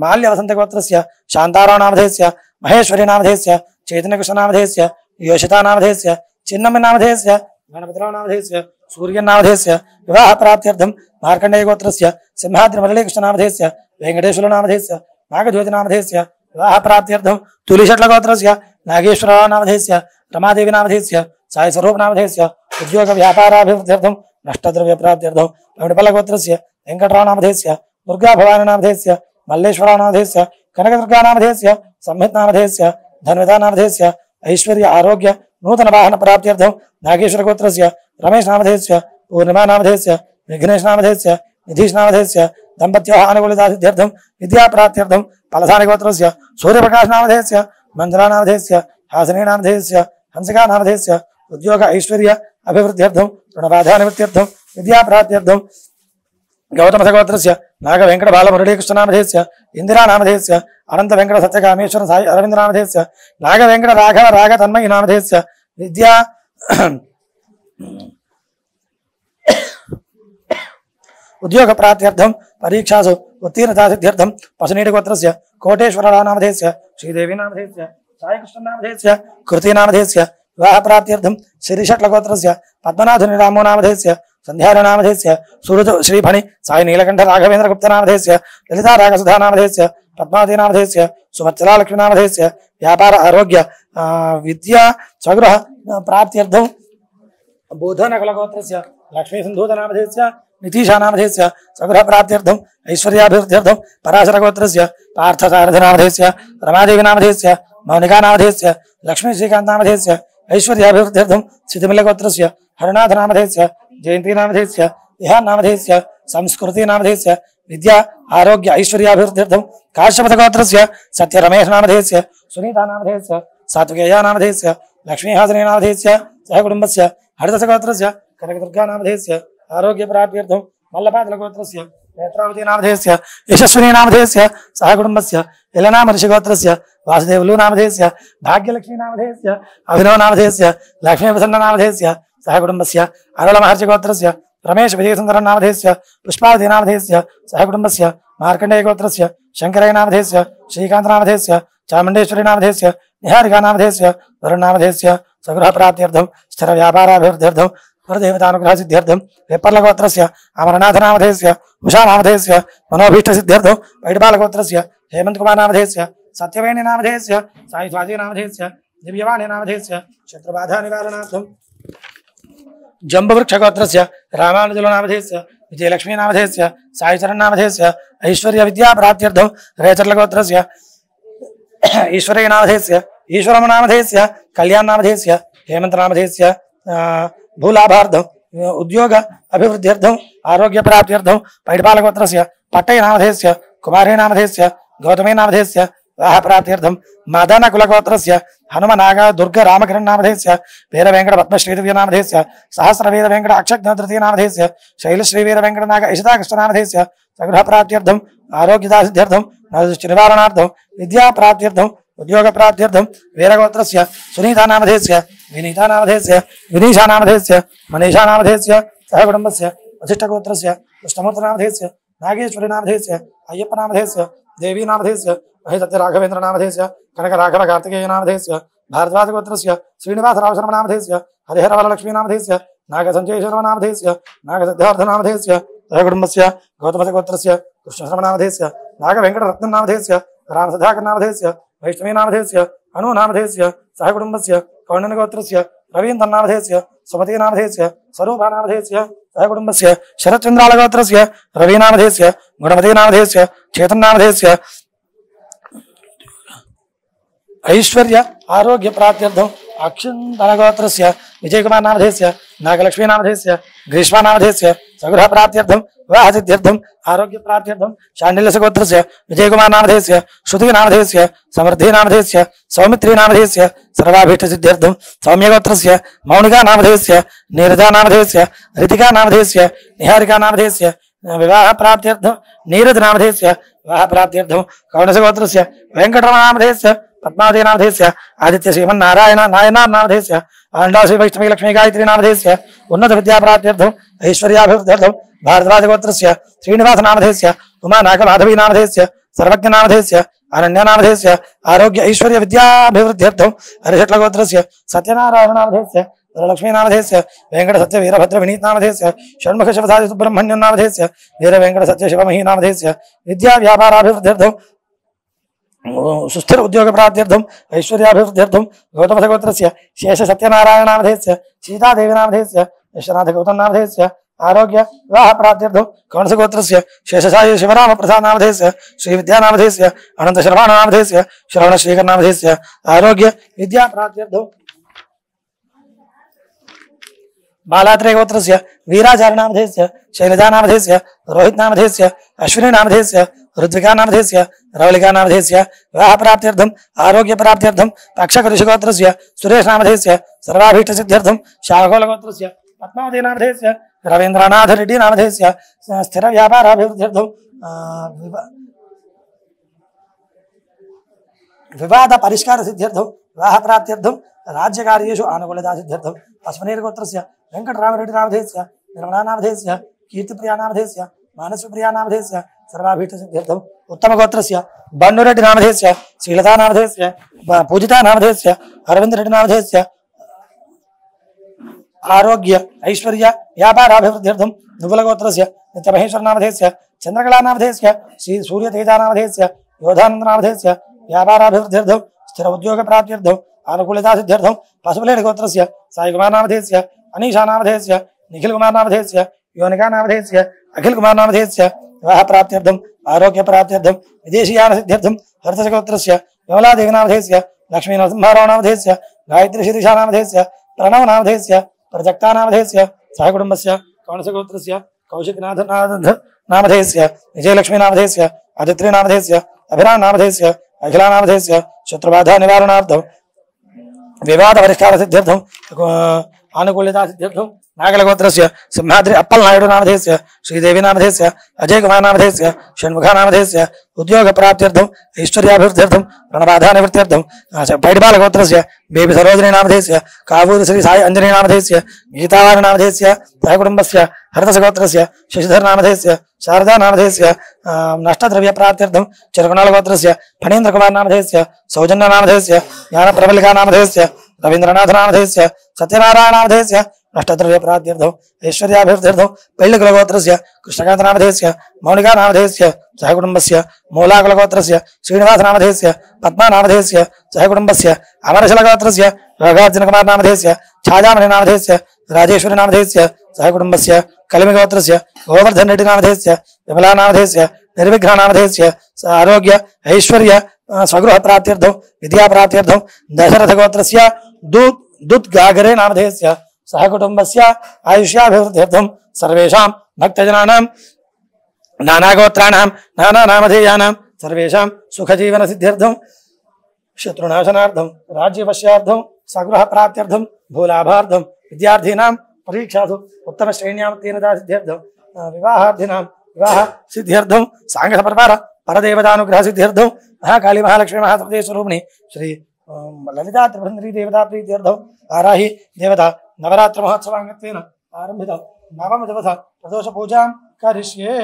माल्यवसन्तगोत्रस्य शान्तारावनामधेयस्य महेश्वरीनामधेयस्य चैतन्यकृष्णनामधेयस्य योषितानामधेयस्य चिन्नम्मनामधेयस्य गणपतिरावनामधेयस्य सूर्यनामधेयस्य विवाहप्राप्त्यर्थं मार्कण्डेयगोत्रस्य सिंहाद्रिमुरलीकृष्णनामधेयस्य वेङ्कटेश्वरनामधेयस्य नागज्योतिनामधेयस्य विवाहप्राप्त्यर्थं तुलिशट्लगोत्रस्य नागेश्वरनामधेयस्य रमादेवीनामधेयस्य सायस्वरूपनामधेयस्य उद्योगव्यापाराभिवृद्ध्यर्थं नष्टद्रव्यप्राप्त्यर्थं लवडिपल्लगोत्रस्य वेङ्कटरावनामधेयस्य दुर्गाभवानीनामधेयस्य मल्लेश्वरनामधेयस्य कनकदुर्गानामधेयस्य संहितनामधेयस्य धन्वितानामधेयस्य ऐश्वर्य आरोग्य नूतनवाहनप्राप्त्यर्थं नागेश्वरगोत्रस्य रमेशनामधेयस्य पूर्णिमानामधेयस्य विघ्नेशनामधेयस्य निधीशनामधेयस्य दम्पत्योः अनुकूलितासिद्ध्यर्थं विद्याप्राप्त्यर्थं पलसानिगोत्रस्य सूर्यप्रकाशनामधेयस्य मञ्जलानामधेयस्य हासिनीनामधेयस्य गौतमसगोत्रस्य नागवेङ्कटबालमुरलीकृष्णनामधेयस्य इन्दिरानामधेयस्य अनन्तवेङ्कटसत्यकामेश्वर साई अरविन्दनामधेयस्य नागवेङ्कटराघवरागतन्मयीनामधेयस्य विद्या उद्योगप्राप्त्यर्थं परीक्षासु उत्तीर्णतासिद्ध्यर्थं पशुनीटिगोत्रस्य कोटेश्वरनामधेयस्य श्रीदेवीनामधेयस्य साईकृष्णनामधेयस्य कृतिनामधेयस्य विवाहप्राप्त्यर्थं श्रीषट्लगोत्रस्य पद्मनाथनिरामो नामधेयस्य संध्यारनामधेयस्य सूरज श्रीफणि साई नीलकंठ राघवेंद्र गुप्त नामधेयस्य ललिता रागसुधा नामधेयस्य पद्मावती नामधेयस्य सुमत्सला लक्ष्मी नामधेयस्य व्यापार आरोग्य विद्या स्वगृह प्राप्त्यर्थं बोधनकुलगोत्रस्य लक्ष्मी सिंधूत नामधेयस्य नितीशा नामधेयस्य स्वगृह प्राप्त्यर्थं ऐश्वर्याभिवृद्ध्यर्थं पराशरगोत्रस्य पार्थसारथि नामधेयस्य रमादेवी नामधेयस्य मौनिका नामधेयस्य लक्ष्मी श्रीकांत नामधेयस्य ऐश्वर्याभिवृद्ध्यर्थं सिद्धिमल्लगोत्रस्य हरनाथ नामधेयस्य जयंती नामधेयस्य इहा नामधेयस्य संस्कृति नामधेयस्य विद्या आरोग्य ऐश्वर्याभिवृद्ध्यर्थं काश्यपथगोत्रस्य सत्यरमेश नामधेयस्य सुनीता नामधेयस्य सात्विकेया नामधेयस्य लक्ष्मीहासनी नामधेयस्य सहकुटुम्बस्य हरिदसगोत्रस्य कनकदुर्गा नामधेयस्य आरोग्यप्राप्त्यर्थं मल्लपादलगोत्रस्य नेत्रावती नामधेयस्य यशस्विनी नामधेयस्य सहकुटुम्बस्य यलनामऋषिगोत्रस्य वासुदेवलु नामधेयस्य भाग्यलक्ष्मी नामधेयस्य अभिनव नामधेयस्य लक्ष्मीप्रसन्न नामधेयस्य सहकुटुम्बस्य अरुळमहर्षिगोत्रस्य रमेश विजयसुन्दरं नामधेयस्य पुष्पावती नामधेयस्य सहकुटुम्बस्य मार्कण्डेयगोत्रस्य शङ्करय नामधेयस्य श्रीकान्त नामधेयस्य चामुण्डेश्वरी नामधेयस्य निहारिका नामधेयस्य वरुण नामधेयस्य स्वगृहप्राप्त्यर्थं स्थिरव्यापाराभिवृद्ध्यर्थं परदेवतानुग्रहसिद्ध्यर्थं वेपर्लगोत्रस्य अमरनाथ नामधेयस्य उषा नामधेयस्य मनोभीष्टसिद्ध्यर्थं पैडबालगोत्रस्य हेमन्तकुमार नामधेयस्य सत्यवेणी नामधेयस्य साई स्वाति नामधेयस्य दिव्यवाणी नामधेयस्य शत्रुबाधानिवारणार्थं जम्बवृक्षगोत्रस्य रामानुजलो नामधेयस्य विजयलक्ष्मी नामधेयस्य साईचरण नामधेयस्य ऐश्वर्यविद्याप्राप्त्यर्थं रेचर्लगोत्रस्य ईश्वरय नामधेयस्य ईश्वरम नामधेयस्य कल्याण नामधेयस्य हेमंत नामधेयस्य भूलाभार्थं उद्योग अभिवृद्ध्यर्थं आरोग्यप्राप्त्यर्थं पैडपालगोत्रस्य पट्टय नामधेयस्य कुमारी नामधेयस्य गौतमी नामधेयस्य विवाहप्राप्त्यर्थं मादानकुलगोत्रस्य हनुमनाग दुर्ग रामकिरण नामधेयस्य वीरवेंकट पद्मश्रीदिव्य नामधेयस्य सहस्रवीर वेंकट अक्षज्ञतृतीय नामधेयस्य शैलश्रीवीर वेंकट नाग इषिताकृष्ण नामधेयस्य सगृहप्राप्त्यर्थं आरोग्यदासिद्ध्यर्थं नरदृष्टिनिवारणार्थं विद्याप्राप्त्यर्थं उद्योगप्राप्त्यर्थं वीरगोत्रस्य सुनीता नामधेयस्य विनीता नामधेयस्य विनीशा नामधेयस्य मनीषा नामधेयस्य सहकुटुम्बस्य वसिष्ठगोत्रस्य कृष्णमूर्ति नामधेयस्य नागेश्वरी नामधेयस्य अय्यप्प नामधेयस्य देवी नामधेयस्य महेशत्य राघवेंद्र नामधेयस्य कनक राघव कार्तिकेय नामधेयस्य भारद्वाजगोत्रस्य श्रीनिवासराव शर्मा नामधेयस्य हरिहर वरलक्ष्मी नामधेयस्य नागसञ्जयशर्मा नामधेयस्य नागसिद्धार्थ नामधेयस्य सहकुटुम्बस्य गौतमसगोत्रस्य कृष्णशर्मा नामधेयस्य नागवेंकटरत्न नामधेयस्य रामसुधाकर नामधेयस्य वैष्णवी नामधेयस्य अनु नामधेयस्य सहकुटुम्बस्य कौण्डन्यगोत्रस्य रवीन्द्र नामधेयस्य सुमती नामधेयस्य स्वरूपा नामधेयस्य सहकुटुम्बस्य शरत्चन्द्रालगोत्रस्य रवि नामधेयस्य गुणमती नामधेयस्य चेतन नामधेयस्य ऐश्वर्य आरोग्य प्राप्त्यर्थं अक्षुन्दनगोत्रस्य विजयकुमार नामधेयस्य नागलक्ष्मी नामधेयस्य ग्रीष्मा नामधेयस्य सगृह प्राप्त्यर्थं विवाहसिद्ध्यर्थं आरोग्य प्राप्त्यर्थं शाण्डिल्यसगोत्रस्य विजयकुमार नामधेयस्य श्रुति नामधेयस्य समृद्धि नामधेयस्य सौमित्री नामधेयस्य सर्वाभीष्टसिद्ध्यर्थं सौम्यगोत्रस्य मौनिका नामधेयस्य नीरजा नामधेयस्य ऋतिका नामधेयस्य निहारिका नामधेयस्य विवाह प्राप्त्यर्थं नीरज नामधेयस्य विवाह प्राप्त्यर्थं कौणसगोत्रस्य वेंकटरमण नामधेयस्य पद्मावती नामधेयस्य आदित्य श्रीमन्नारायण नायनार नामधेयस्य आंडा श्री वैष्णवी लक्ष्मी गायत्री नामधेयस्य उन्नत विद्याप्राप्त्यर्थं ऐश्वर्याभिवृद्ध्यर्थं भारद्वाजगोत्रस्य श्रीनिवास नामधेयस्य उमा नागमाधवी नामधेयस्य सर्वज्ञ नामधेयस्य अनन्य नामधेयस्य आरोग्य ऐश्वर्य विद्याभिवृद्ध्यर्थं हरिषट्लगोत्रस्य सत्यनारायण नामधेयस्य वरलक्ष्मी नामधेयस्य वेंकट सत्य वीरभद्र विनीत नामधेयस्य षण्मुख शिवधारी सुब्रह्मण्यं नामधेयस्य वीर वेंकट सत्य शिवमही नामधेयस्य विद्या व्यापाराभिवृद्ध्यर्थं सुस्थिर उद्योग प्राप्त्यर्थं ऐश्वर्याभिवृद्ध्यर्थं गौतमसगोत्रस्य शेष सत्यनारायण नामधेयस्य सीतादेवी नामधेयस्य यशनाथ गौतम नामधेयस्य आरोग्य विवाह प्राप्त्यर्थं कौणसगोत्रस्य शेषसाई शिवराम प्रसाद नामधेयस्य श्रीविद्या नामधेयस्य अनंत शर्मा नामधेयस्य श्रवण श्रीकर नामधेयस्य आरोग्य विद्या प्राप्त्यर्थं बालात्रेय गोत्रस्य वीराचार्य नामधेयस्य शैलजा नामधेयस्य रोहित नामधेयस्य अश्विनी नामधेयस्य ऋत्विका नामधेयस्य रवलिका नामधेयस्य विवाह प्राप्त्यर्थं आरोग्य प्राप्त्यर्थं पक्षक ऋषिगोत्रस्य सुरेश नामधेयस्य सर्वाभीष्टसिद्ध्यर्थं शार्गोलगोत्रस्य పద్మావతి నామధేయస్య రవీంద్రనాథ రెడ్డి నామధేయస్య స్థిర వ్యాపారాభివృద్ధ్యర్థం వివాద పరిష్కార సిద్ధ్యర్థం వివాహ ప్రాప్త్యర్థం రాజ్యకార్యేషు ఆనుకూలతా సిద్ధ్యర్థం తస్మైర్గోత్రస్య వెంకటరామరెడ్డి నామధేయస్య నిర్మలా నామధేయస్య కీర్తిప్రియా నామధేయస్య మానసప్రియా నామధేయస్య సర్వాభీష్ట సిద్ధ్యర్థం ఉత్తమగోత్రస్య బండురెడ్డి నామధేయస్య శ్రీలతా నామధేయస్య పూజితా నామధేయస్య అరవిందరెడ్డి నామధేయస్య ఆరోగ్య ఐశ్వర్య వ్యాపారాభివృద్ధ్యర్థం నువ్వులగోత్రస్య నిత్యమహేశ్వర నామధేయస్య చంద్రకళా నామధేయస్య శ్రీ సూర్యతేజా నామధేయస్య యోధానంద నామధేయస్య వ్యాపారాభివృద్ధ్యర్థం స్థిర ఉద్యోగ ప్రాప్త్యర్థం ఆనుకూలతా సిద్ధ్యర్థం పశుపులేడి గోత్రస్య సాయికుమార్ నామధేయస్య అనీషా నామధేయస్య నిఖిల్ కుమార్ నామధేయస్య యోనికా నామధేయస్య అఖిల్ కుమార్ నామధేయస్య వివాహ ప్రాప్త్యర్థం ఆరోగ్య ప్రాప్త్యర్థం విదేశీయాన సిద్ధ్యర్థం హర్తగోత్రస్య విమలాదేవి నామధేయస్య లక్ష్మీ నరసింహారావు నామధేయస్య గాయత్రి శిరీషా నామధేయస్య ప్రణవ నామధేయస్య ప్రజక్తా నామధేయస్య సహకుటుంబస్య కౌనసగోత్రస్య కౌశికనాథ నామధేయస్య విజయలక్ష్మీ నామధేయస్య అదిత్రి నామధేయస్య అభిరామ్ నామధేయస్య అఖిలా నామధేయస్య శత్రుబాధ నివారణార్థం వివాద పరిష్కార సిద్ధ్యర్థం ఆనుకూల్యతా సిద్ధ్యర్థం నాగలగోత్రస్య సింహాద్రి అప్పల్ నాయుడు నామధేయస్య శ్రీదేవి నామధేయస్య అజయ్ కుమార్ నామధేయస్య షణ్ముఖ నామధేయస్య ఉద్యోగ ప్రాప్త్యర్థం ఐశ్వర్యాభివృద్ధ్యర్థం రణబాధా నివృత్త్యర్థం పైడిపాల గోత్రస్య బేబి సరోజిని నామధేయస్య కావూరు శ్రీ సాయి అంజనీ నామధేయస్య గీతావారి నామధేయస్య సహకుటుంబస్య హరతస గోత్రస్య శశిధర్ నామధేయస్య శారదా నామధేయస్య నష్టద్రవ్య ప్రాప్త్యర్థం చిరకుణాల గోత్రస్య ఫణీంద్ర కుమార్ నామధేయస్య సౌజన్య నామధేయస్య జ్ఞాన ప్రబలికా నామధేయస్య రవీంద్రనాథ నామధేయస్య సత్యనారాయణ నామధేయస్య నష్టద్రవ్య ప్రాప్త్యర్థం ఐశ్వర్యాభివృద్ధ్యర్థం పెళ్లికుల గోత్రస్య కృష్ణకాంత నామధేయస్య మౌనికా నామధేయస్య సహకుటుంబస్య మూలాకుల గోత్రస్య శ్రీనివాస నామధేయస్య పద్మా నామధేయస్య సహకుటుంబస్య అమరశల గోత్రస్య నాగార్జున కుమార్ నామధేయస్య ఛాయామణి నామధేయస్య రాజేశ్వరి నామధేయస్య సహకుటుంబస్య కలిమి గోత్రస్య గోవర్ధన్ రెడ్డి నామధేయస్య విమలా నామధేయస్య నిర్విఘ్న నామధేయస్య ఆరోగ్య ఐశ్వర్య స్వగృహ ప్రాప్త్యర్థం విద్యా ప్రాప్త్యర్థం దశరథ గోత్రస్య దుద్గాగరే నామధేయస్య సహకుటుంబస్య ఆయుష్యాభివృద్ధ్యర్థం సర్వేషాం భక్తజనానాం నానాగోత్రాణాం నానానామధేయానాం సర్వేషాం సుఖజీవన సిద్ధ్యర్థం శత్రునాశనార్థం రాజ్యవశ్యార్థం సగృహ ప్రాప్త్యర్థం భూలాభార్థం విద్యార్థీనాం పరీక్షాసు ఉత్తమ శ్రేణ్యాముత్తీర్ణతా సిద్ధ్యర్థం వివాహార్థినాం వివాహ సిద్ధ్యర్థం సాంఘ పరివార పరదేవతానుగ్రహ సిద్ధ్యర్థం మహాకాళీ మహాలక్ష్మీ మహాసరస్వతీ స్వరూపిణి శ్రీ లలితా త్రిపురంధరీ దేవతా ప్రీత్యర్థం వారాహి దేవత నవరాత్రి మహోత్సవాంగత్వేన ఆరంభిత నవమ దివస ప్రదోష పూజాం కరిష్యే.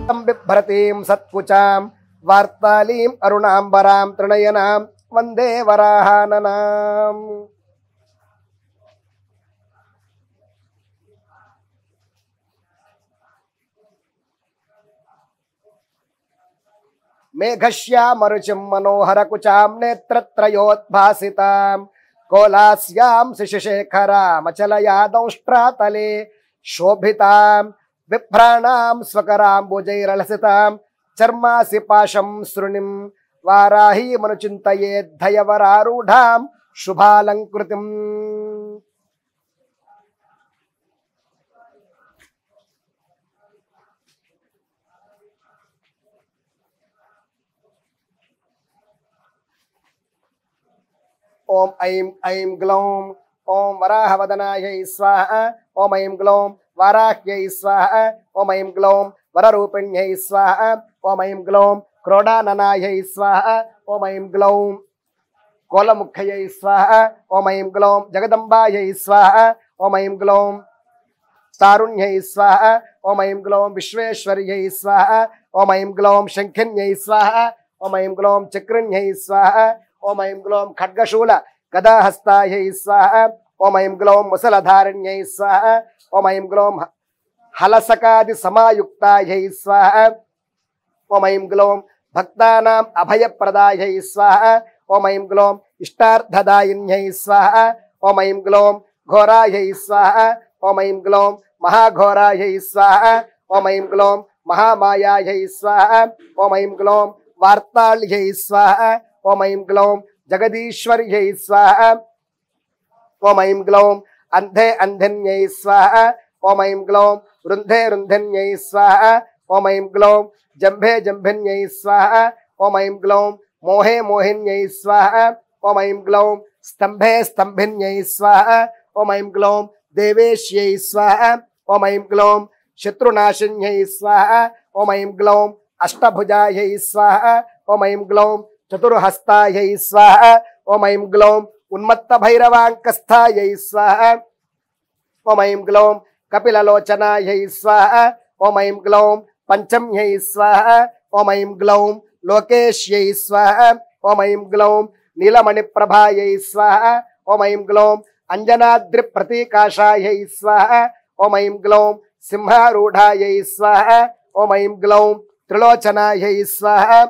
बिभ्रतीं सत्कुचां वार्तालीं अरुणाम्बरां त्रिनयनां वन्दे वराहाननाम्। मेघश्यामरुचिं मनोहरकुचां नेत्रत्रयोद्भासितां कोलास्यां शिशिशेखरामचलयादंष्ट्रातले शोभितां बिभ्राणां स्वकराम्बुजैरलसितां चर्मासि पाशं सृणिं वाराहीमनुचिन्तयेद्धयवरारूढां शुभालङ्कृतिम्। ओम ऐं ऐं ग्लौं ओम वराहवदनायै स्वाहा ओम ऐं ग्लौं वाराह्यै स्वाहा ओम ऐं ग्लौं वररूपिण्यै स्वाहा ओम ऐं ग्लौं क्रोडाननायै स्वाहा ओम ऐं ग्लौं कोलमुख्यै स्वाहा ओम ऐं ग्लौं जगदम्बायै स्वाहा ओम ऐं ग्लौं तारुण्यै स्वाहा ओम ऐं ग्लौं विश्वेश्वर्यै स्वाहा ओम ऐं ग्लौं शङ्खिन्यै स्वाहा ओम ऐं ग्लौं चक्रिण्यै स्वाहा ओम ऐं ग्लौं खड्गशूल गदाहस्तायै स्वाहा ओम ऐं ग्लौं मुसलधारिण्यै स्वाहा ओम ऐं ग्लौं हलसकादि समायुक्तायै स्वाहा ओम ऐं ग्लौं भक्तानाम् अभयप्रदायै स्वाहा ओम ऐं ग्लौं इष्टार्थदायिन्यै स्वाहा ओम ऐं ग्लौं घोरायै स्वाहा ओम ऐं ग्लौं महाघोरायै स्वाहा ओम ऐं ग्लौं महामायायै स्वाहा ओम ऐं ग्लौं वार्ताళ్यै स्वाहा ओम ऐं ग्लौं जगदीश्वर्यै स्वाहा ओम ऐं ग्लौं अन्धे अन्धिन्यै स्वाहा ओम ऐं ग्लौं रुन्धे रुन्धिन्यै स्वाहा ओम ऐं ग्लौं जम्भे जम्भिन्यै स्वाहा ओम ऐं ग्लौं मोहे मोहिन्यै स्वाहा ओम ऐं ग्लौं स्तम्भे स्तम्भिन्यै स्वाहा ओम ऐं ग्लौं देवेश्यै स्वाहा ओम ऐं ग्लौं शत्रुनाशिन्यै स्वाहा ओम ऐं ग्लौं अष्टभुजायै स्वाहा ओम ऐं ग्लौं चतुर्हस्तायै स्वाहा ओम ऐं ग्लौं उन्मत्तभैरवाङ्कस्थायै स्वाहा ओम ऐं ग्लौं कपिललोचनायै स्वाहा ओम ऐं ग्लौं पंचम्यै स्वाहा ओम ऐं ग्लौं लोकेश्यै स्वाहा ओम ऐं ग्लौं नीलमणिप्रभायै स्वाहा ओम ऐं ग्लौं अंजनाद्रिप्रतीकाशायै स्वाहा ओम ऐं ग्लौं सिंहारूढायै स्वाहा ओम ऐं ग्लौं त्रिलोचनायै स्वाहा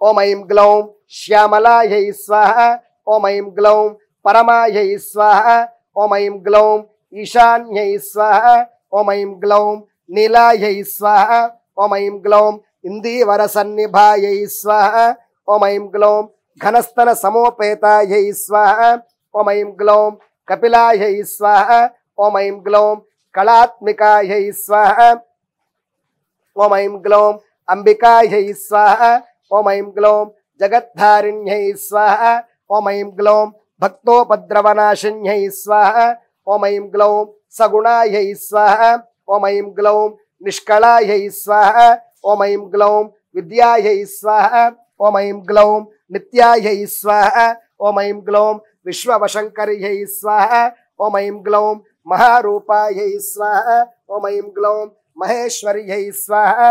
ओम ऐं ग्लौं श्यामलायै स्वाहा ओम ऐं ग्लौं परमायै स्वाहा ओम ऐं ग्लौं ईशान्यै स्वाहा ओम ऐं ग्लौं नीलायै स्वाहा ओम ऐं ग्लौं इन्दीवरसन्निभायै स्वाहा ओम ऐं ग्लौं घनस्तनसमोपेतायै स्वाहा ओम ऐं ग्लौं कपिलायै स्वाहा ओम ऐं ग्लौं कलात्मिकायै स्वाहा ओम ऐं ग्लौं अंबिकायै स्वाहा ओम ऐं ग्लौं जगद्धारिण्यै स्वाहा ओम ऐं ग्लौं भक्तोपद्रवनाशिन्यै स्वाहा ओम ऐं ग्लौं सगुणायै स्वाहा ओम ऐं ग्लौं निष्कलायै स्वाहा ओम ऐं ग्लौं विद्यायै स्वाहा ओम ऐं ग्लौं नित्यायै स्वाहा ओम ऐं ग्लौं विश्ववशङ्कर्यै स्वाहा ओम ऐं ग्लौं महारूपायै स्वाहा ओम ऐं ग्लौं महेश्वर्यै स्वाहा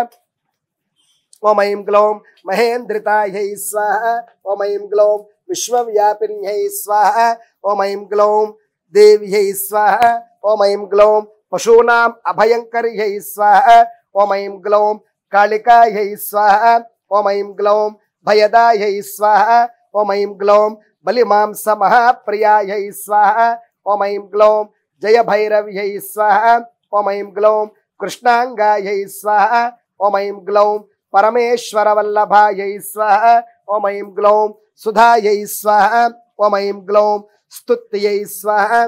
ओम ऐं ग्लौं महेन्द्रितायै स्वाहा ओम ऐं ग्लौं विश्वव्यापिन्यै स्वाहा ओम ऐं ग्लौं देव्यै स्वाहा ओम ऐं ग्लौं पशूनाम् अभयङ्कर्यै स्वाहा ओम ऐं ग्लौं कालिकायै स्वाहा ओम ऐं ग्लौं भयदायै स्वाहा ओम ऐं ग्लौं बलिमांसमहाप्रियायै स्वाहा ओम ऐं ग्लौं जयभैरव्यै स्वाहा ओम ऐं ग्लौं कृष्णाङ्गायै स्वाहा ओम ऐं ग्लौं परमेश्वरवल्लभायै स्वाहा ओम ऐं ग्लौं सुधायै स्वाहा ओम ऐं ग्लौं स्तुत्यै स्वाहा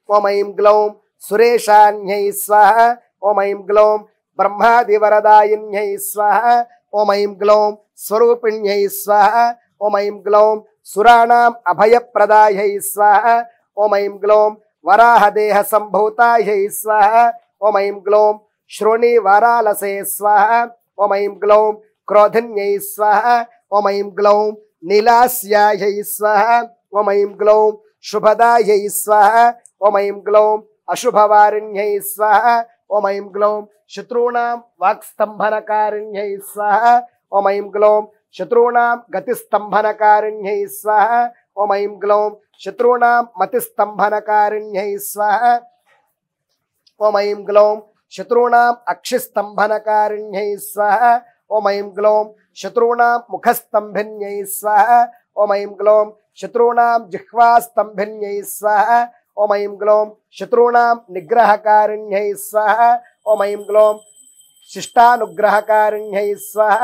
ओम ऐं ग्लौं सुरेशान्यै स्वाहा ओम ऐं ग्लौं ब्रह्मादिवरदायिन्यै स्वाहा ओम ऐं ग्लौं स्वरूपिण्यै स्वाहा ओम ऐं ग्लौं सुराणाम् अभयप्रदायै स्वाहा ओम ऐं ग्लौं वराहदेहसम्भूतायै स्वाहा ओम ऐं ग्लौं श्रोणीवारालसे स्वाहा ओम ऐं ग्लौं क्रोधिन्यै स्वाहा ओम ऐं ग्लौं नीलास्यायै स्वाहा ओम ऐं ग्लौं शुभदायै स्वाहा ओम ऐं ग्लौं अशुभवारिण्यै स्वाहा ఓం ఐం గ్లౌం శత్రూణాం వాక్స్తంభనకారిణ్యై స్వాహ. ఓం ఐం గ్లౌం శత్రూణాం గతిస్తంభనకారిణ్యై స్వాహ. ఓం ఐం గ్లౌం శత్రూణాం మతిస్తంభనకారిణ్యై స్వాహ. ఓం ఐం గ్లౌం శత్రూణాం అక్షిస్తంభనకారిణ్యై స్వాహ. ఓం ఐం గ్లౌం శత్రూణాం ముఖస్తంభిన్యై స్వాహ. ఓం ఐం గ్లౌం శత్రూణాం జిహ్వాస్తంభిన్యై స్వాహ. ఓం ఐం గ్లౌం శత్రూణాం నిగ్రహకారిణ్యై స్వాహ. ఓం ఐం గ్లౌం శిష్టానుగ్రహకారిణ్యై స్వాహ.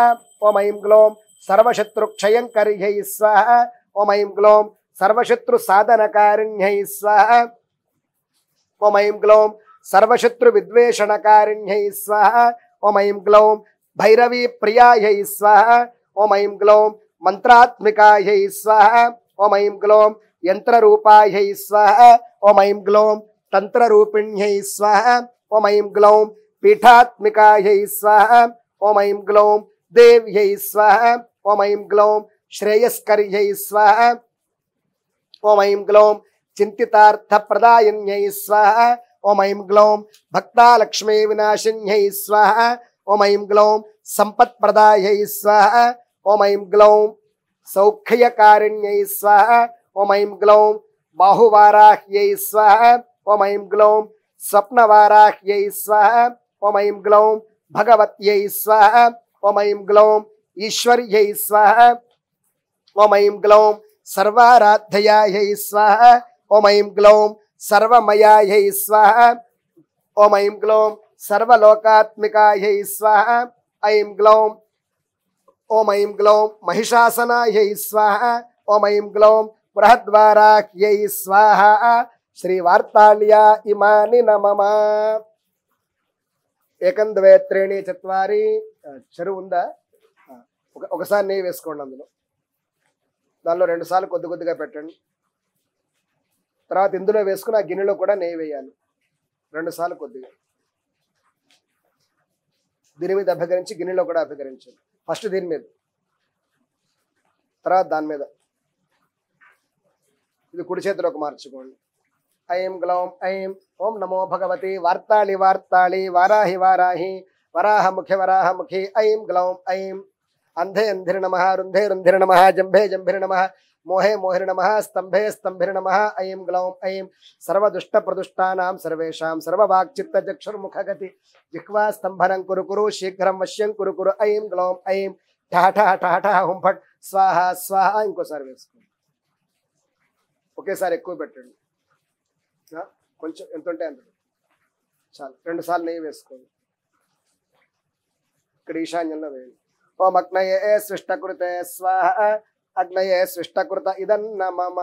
ఓం ఐం గ్లౌం సర్వశత్రుక్షయంకర్యై స్వాహ. ఓం ఐం గ్లౌం సర్వశత్రు సాధనకారిణ్యై స్వాహ. ఓం ఐం గ్లౌం సర్వశత్రు విద్వేషణకారిణ్యై స్వాహ. ఓం ఐం గ్లౌం భైరవీ ప్రియాయై స్వాహ. ఓం ఐం గ్లౌం మంత్రాత్మికాయై స్వాహ. ఓం ఐం గ్లౌం యంత్రరూపాయై స్వాహ. ఓం ఐం గ్లౌం తంత్రరూపిణ్యై స్వాహ. ఓం ఐం గ్లౌం పీఠాత్మికాయై స్వాహ. ఓం ఐం గ్లౌం దేవ్యై స్వాహ. ఓం ఐం గ్లౌం శ్రేయస్కర్యై స్వాహ. ఓం ఐం గ్లౌం చింతితార్థప్రదాయిన్యై స్వాహ. ఓం ఐం గ్లౌం భక్తాలక్ష్మీ వినాశిన్యై స్వాహ. ఓం ఐం గ్లౌం సంపత్ప్రదాయై స్వాహ. ఓం ఐం గ్లౌం సౌఖ్యకారిణ్యై స్వాహ. ఓం ఐం గ్లౌం బాహువారాహ్యై స్వాహ. ఓం ఐం గ్లౌం స్వప్నవారాహ్యై స్వాహ. ఓం ఐం గ్లౌం భగవత్యై స్వాహ. ఓం ఐం గ్లౌం ఈశ్వర్యై స్వాహ. ఓం ఐం గ్లౌం సర్వారాధ్యాయై స్వాహ. ఓం ఐం గ్లౌం సర్వమయాయై స్వాహ. ఓం ఐం గ్లౌం సర్వలోకాత్మికాయై స్వాహ. ఐం గ్లౌం ఓం ఐం గ్లౌం మహిషాసనాయై స్వాహ. ఓం ఐం గ్లౌం బృహద్వారాహ్యై స్వాహ. శ్రీ వార్తాళ్యా ఇమాని నమః. ఏకం ద్వే త్రీణి చత్వారి. చెరువు ఉందా? ఒకసారి నెయ్యి వేసుకోండి. దానిలో 2 సార్లు కొద్ది కొద్దిగా పెట్టండి. తర్వాత ఇందులో వేసుకుని ఆ గిన్నెలో కూడా నెయ్యి వేయాలి. 2 సార్లు కొద్దిగా దీని మీద అభికరించి గిన్నెలో కూడా అభికరించాలి. ఫస్ట్ దీని మీద, తర్వాత దాని మీద. ఇది కుడి చేతిలోకి మార్చుకోండి. ఐం గ్లౌం ఐం ఓం నమో భగవతి వార్తాళి వార్తాళి వారాహి వారాహి వరాహముఖి వరాహముఖి. ఐం గ్లౌం ఐం అంధే అంధిరి నమః రుంధే రుంధిరి నమః జంభే జంభిరి నమః మోహే మోహిరి నమః స్తంభే స్తంభిరి నమః. ఐం గ్లౌం ఐం సర్వదుష్ట ప్రదుష్టానాం సర్వేషాం సర్వవాక్చిత్తచక్షుర్ముఖగతి జిహ్వా స్తంభనం కురు కురు శీఘ్రం వశ్యం కురు కురు. ఐం గ్లౌం ఐం ఠహ ఠహ ఠహ ఠహ హుం ఫట్ స్వాహ స్వాహ. ఇంకోసారి వేసుకోండి. ఒకేసారి ఎక్కువ పెట్టండి. కొంచెం ఎంత ఉంటే అంత చాలు. 2 సార్లు నెయ్యి వేసుకోండి. ఇక్కడ ఈశాన్యంలో వేయండి. ఓం అగ్నయే సృష్టకృతే స్వాహ. అగ్నయే సృష్టకృత ఇదన్న మమ.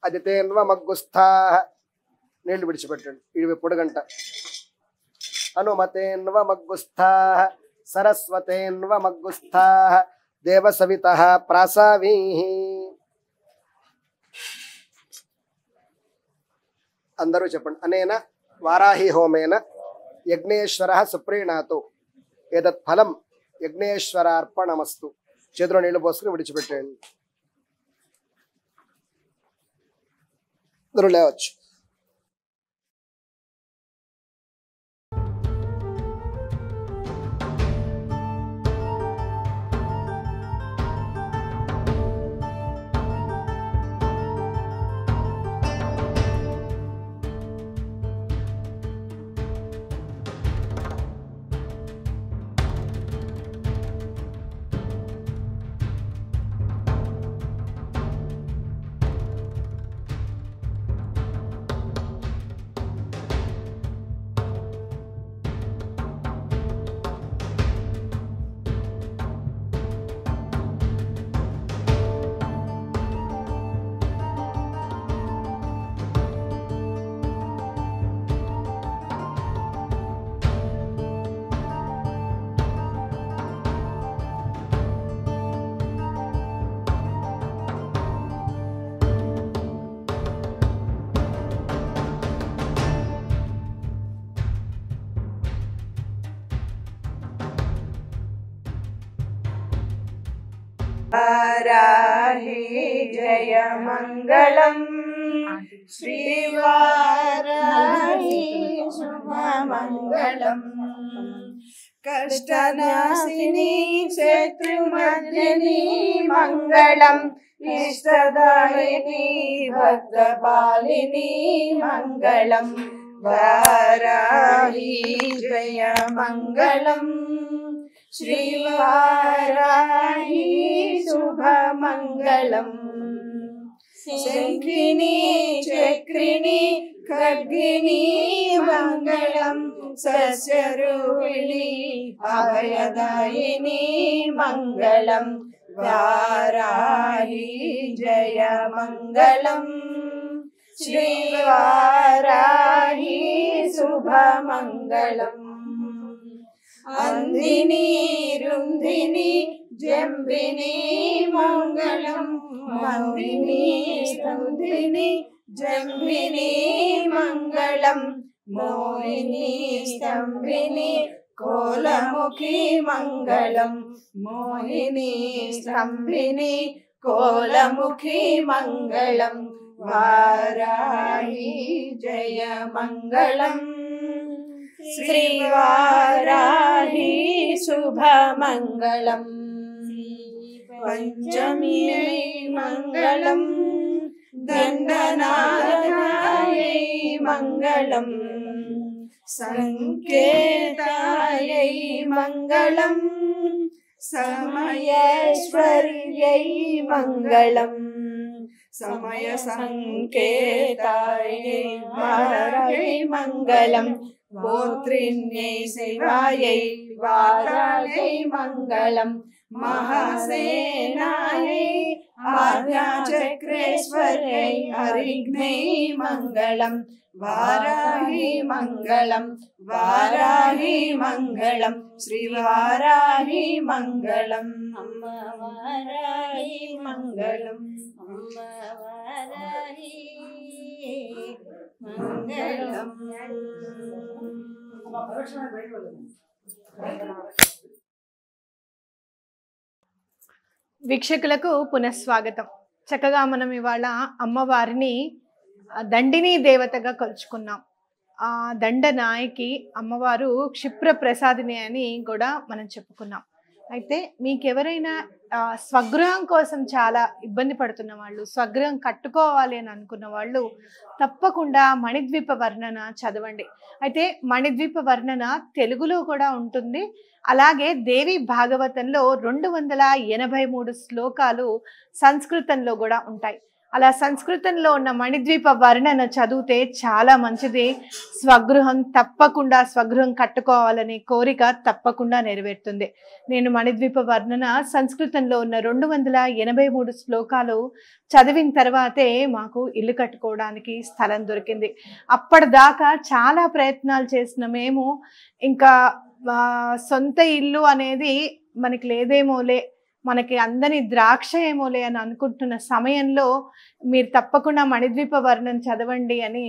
అదితేన్వ మగ్గుస్థా. నీళ్లు విడిచిపెట్టండి. ఇవి పొడుగంట. అనుమతేన్వ మగ్గుస్థా. సరస్వతేన్వ మగ్గుస్థా. దేవసవిత ప్రాసావీ. అందరూ చెప్పండి. అనేన వారాహి హోమేన యజ్ఞేశ్వర సుప్రీణాతో ఏదత్ ఫలం యజ్ఞేశ్వరార్పణమస్తు. చేతిలో నీళ్లు పోసుకుని విడిచిపెట్టేయండి. అందరూ లేవచ్చు. वाराही जय मंगलम श्री वाराही शुभ मंगलम कष्टनाशिनी शत्रुमर्दिनी मंगलम इष्टदायिनी भक्तपालिनी मंगलम वाराही जय मंगलम श्री वाराही शुभ मंगलम शंखिनी चक्रिणी खड्गिनी मंगलम सस्यरूपिणी अभयदायिनी मंगलम वाराही जय मंगलम श्री वाराही शुभ मंगलम अंधिनी रुंधिनी जंबिनी मंगलम मंदिनी रुंधिनी जंबिनी मंगलम मोहिनी स्तंभिनी कोलमुखी मंगलम मोहिनी स्तंभिनी कोलमुखी मंगलम वाराही जय मंगलम श्री वाराही शुभ मंगलम पंचमी मंगलम दंडनाथायै मंगलम संकेतायै मंगलम समयेश्वर्यै मंगलम समय संकेतायै वारायै मंगलम गोत्रिण्यै शिवायै वारायै मंगलम महासेनायै आज्ञाचक्रेश्वर्यै हरिघ्नै मंगलम वाराही मंगलम वाराही मंगलम श्री वाराही मंगलम अम्मा वाराही मंगलम अम्मा वाराही मंगलम వీక్షకులకు పునఃస్వాగతం. చక్కగా మనం ఇవాళ అమ్మవారిని దండిని దేవతగా కొలుచుకున్నాం. ఆ దండ నాయకి అమ్మవారు క్షిప్ర ప్రసాదిని అని కూడా మనం చెప్పుకున్నాం. అయితే మీకెవరైనా స్వగృహం కోసం చాలా ఇబ్బంది పడుతున్న వాళ్ళు, స్వగృహం కట్టుకోవాలి అని అనుకున్న వాళ్ళు తప్పకుండా మణిద్వీప వర్ణన చదవండి. అయితే మణిద్వీప వర్ణన తెలుగులో కూడా ఉంటుంది. అలాగే దేవి భాగవతంలో 283 శ్లోకాలు సంస్కృతంలో కూడా ఉంటాయి. అలా సంస్కృతంలో ఉన్న మణిద్వీప వర్ణన చదివితే చాలా మంచిది. స్వగృహం తప్పకుండా, స్వగృహం కట్టుకోవాలనే కోరిక తప్పకుండా నెరవేరుతుంది. నేను మణిద్వీప వర్ణన సంస్కృతంలో ఉన్న 283 శ్లోకాలు చదివిన తర్వాతే మాకు ఇల్లు కట్టుకోవడానికి స్థలం దొరికింది. అప్పటిదాకా చాలా ప్రయత్నాలు చేసిన మేము ఇంకా సొంత ఇల్లు అనేది మనకి లేదేమోలే, మనకి అందని ద్రాక్ష ఏమోలే అని అనుకుంటున్న సమయంలో మీరు తప్పకుండా మణిద్వీప వర్ణన చదవండి అని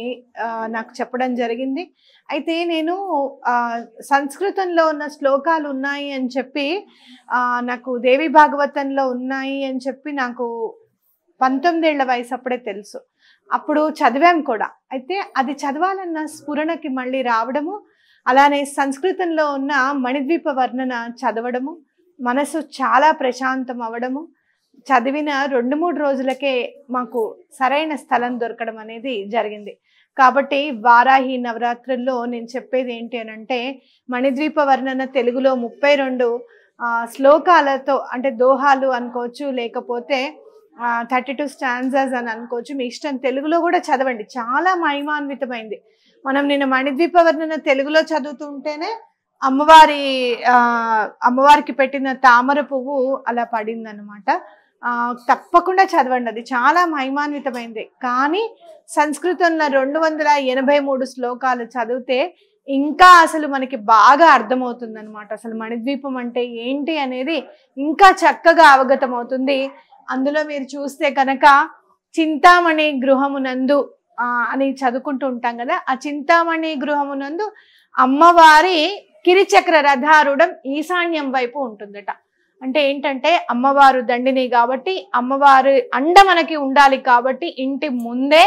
నాకు చెప్పడం జరిగింది. అయితే నేను సంస్కృతంలో ఉన్న శ్లోకాలు ఉన్నాయి అని చెప్పి, నాకు దేవి భాగవతంలో ఉన్నాయి అని చెప్పి నాకు 19 ఏళ్ల వయసు అప్పుడే తెలుసు. అప్పుడు చదివాం కూడా. అయితే అది చదవాలన్న స్ఫురణకి మళ్ళీ రావడము, అలానే సంస్కృతంలో ఉన్న మణిద్వీప వర్ణన చదవడము, మనసు చాలా ప్రశాంతం అవ్వడము, చదివిన 2-3 రోజులకే మాకు సరైన స్థలం దొరకడం అనేది జరిగింది. కాబట్టి వారాహి నవరాత్రుల్లో నేను చెప్పేది ఏంటి అని అంటే, మణిద్వీప వర్ణన తెలుగులో 32 శ్లోకాలతో, అంటే దోహాలు అనుకోవచ్చు, లేకపోతే 32 స్టాన్జాస్ అని అనుకోవచ్చు, మీ ఇష్టం. తెలుగులో కూడా చదవండి, చాలా మహిమాన్వితమైంది. మనం నిన్న మణిద్వీప వర్ణన తెలుగులో చదువుతుంటేనే అమ్మవారికి పెట్టిన తామర పువ్వు అలా పడింది అనమాట. తప్పకుండా చదవండి, అది చాలా మహిమాన్వితమైంది. కానీ సంస్కృతంలో 283 శ్లోకాలు చదివితే ఇంకా అసలు మనకి బాగా అర్థమవుతుంది అనమాట. అసలు మణిద్వీపం అంటే ఏంటి అనేది ఇంకా చక్కగా అవగతమవుతుంది. అందులో మీరు చూస్తే కనుక చింతామణి గృహమునందు అని చదువుకుంటూ ఉంటాం కదా. ఆ చింతామణి గృహమునందు అమ్మవారి కిరిచక్ర రథారూఢం ఈశాన్యం వైపు ఉంటుందట. అంటే ఏంటంటే అమ్మవారు దండిని కాబట్టి అమ్మవారు అండ మనకి ఉండాలి కాబట్టి ఇంటి ముందే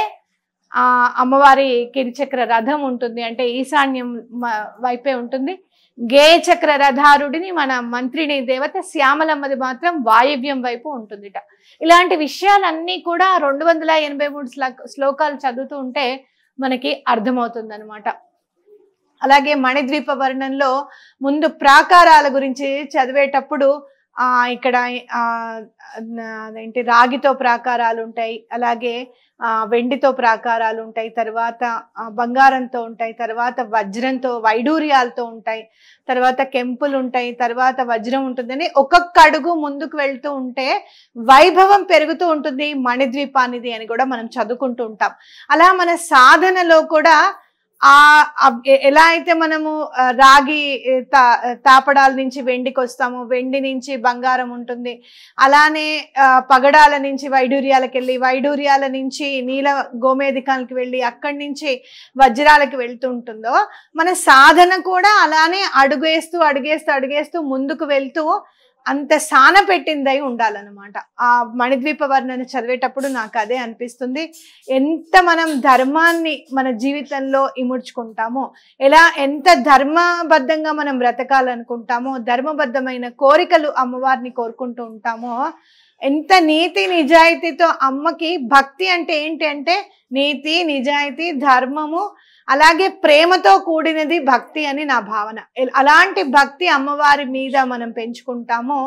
అమ్మవారి కిరిచక్ర రథం ఉంటుంది, అంటే ఈశాన్యం వైపే ఉంటుంది. గేయ చక్ర రథారుడిని మన మంత్రిని దేవత శ్యామలమ్మది మాత్రం వాయవ్యం వైపు ఉంటుందిట. ఇలాంటి విషయాలన్నీ కూడా 283 శ్లోకాలు చదువుతూ ఉంటే మనకి అర్థమవుతుంది అనమాట. అలాగే మణిద్వీప వర్ణంలో ముందు ప్రాకారాల గురించి చదివేటప్పుడు ఇక్కడ అదేంటి రాగితో ప్రాకారాలు ఉంటాయి, అలాగే వెండితో ప్రాకారాలు ఉంటాయి, తర్వాత బంగారంతో ఉంటాయి, తర్వాత వజ్రంతో వైడూర్యాలతో ఉంటాయి, తర్వాత కెంపులు ఉంటాయి, తర్వాత వజ్రం ఉంటుందని ఒక్కొక్క అడుగు ముందుకు వెళ్తూ ఉంటే వైభవం పెరుగుతూ ఉంటుంది మణిద్వీపానిది అని కూడా మనం చదువుకుంటూ ఉంటాం. అలా మన సాధనలో కూడా ఎలా అయితే మనము రాగి తాపడాల నుంచి వెండికి వస్తాము, వెండి నుంచి బంగారం ఉంటుంది, అలానే పగడాల నుంచి వైడూర్యాలకు వెళ్ళి, వైడూర్యాల నుంచి నీల గోమేధికాలకి వెళ్ళి, అక్కడి నుంచి వజ్రాలకు వెళ్తూ ఉంటుందో మన సాధన కూడా అలానే అడుగేస్తూ ముందుకు వెళ్తూ అంత సాన పెట్టిందై ఉండాలన్నమాట. ఆ మణిద్వీప వర్ణన చదివేటప్పుడు నాకు అదే అనిపిస్తుంది. ఎంత మనం ధర్మాన్ని మన జీవితంలో ఇముడ్చుకుంటామో, ఎంత ధర్మబద్ధంగా మనం బ్రతకాలనుకుంటామో, ధర్మబద్ధమైన కోరికలు అమ్మవారిని కోరుకుంటూ ఉంటామో, ఎంత నీతి నిజాయితీతో అమ్మకి భక్తి అంటే ఏంటి అంటే నీతి నిజాయితీ ధర్మము అలాగే ప్రేమతో కూడినది భక్తి అని నా భావన. అలాంటి భక్తి అమ్మవారి మీద మనం పెంచుకుంటామో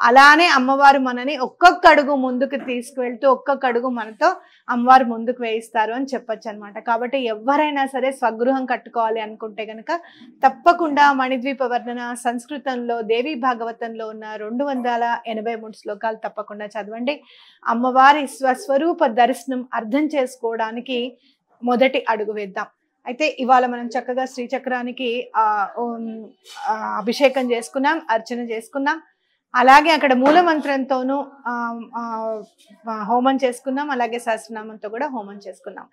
అలానే అమ్మవారు మనని ఒక్కొక్క అడుగు ముందుకు తీసుకువెళ్తూ ఒక్కొక్క అడుగు మనతో అమ్మవారు ముందుకు వేయిస్తారు అని చెప్పొచ్చు అనమాట. కాబట్టి ఎవరైనా సరే స్వగృహం కట్టుకోవాలి అనుకుంటే కనుక తప్పకుండా మణిద్వీప వర్ణన సంస్కృతంలో దేవీ భాగవతంలో ఉన్న 283 శ్లోకాలు తప్పకుండా చదవండి. అమ్మవారి స్వస్వరూప దర్శనం అర్థం చేసుకోవడానికి మొదటి అడుగు వేద్దాం. అయితే ఇవాళ మనం చక్కగా శ్రీచక్రానికి అభిషేకం చేసుకున్నాం, అర్చన చేసుకున్నాం, అలాగే అక్కడ మూల మంత్రంతోనూ హోమం చేసుకున్నాం, అలాగే సహస్రనామంతో కూడా హోమం చేసుకున్నాం.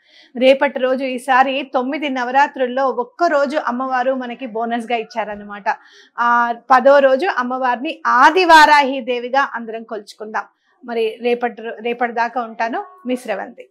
రేపటి రోజు ఈసారి 9 నవరాత్రుల్లో ఒక్కరోజు అమ్మవారు మనకి బోనస్గా ఇచ్చారనమాట. 10వ రోజు అమ్మవారిని ఆదివారాహి దేవిగా అందరం కొలుచుకుందాం. మరి రేపటి దాకా ఉంటాను. మీ శ్రవంతి.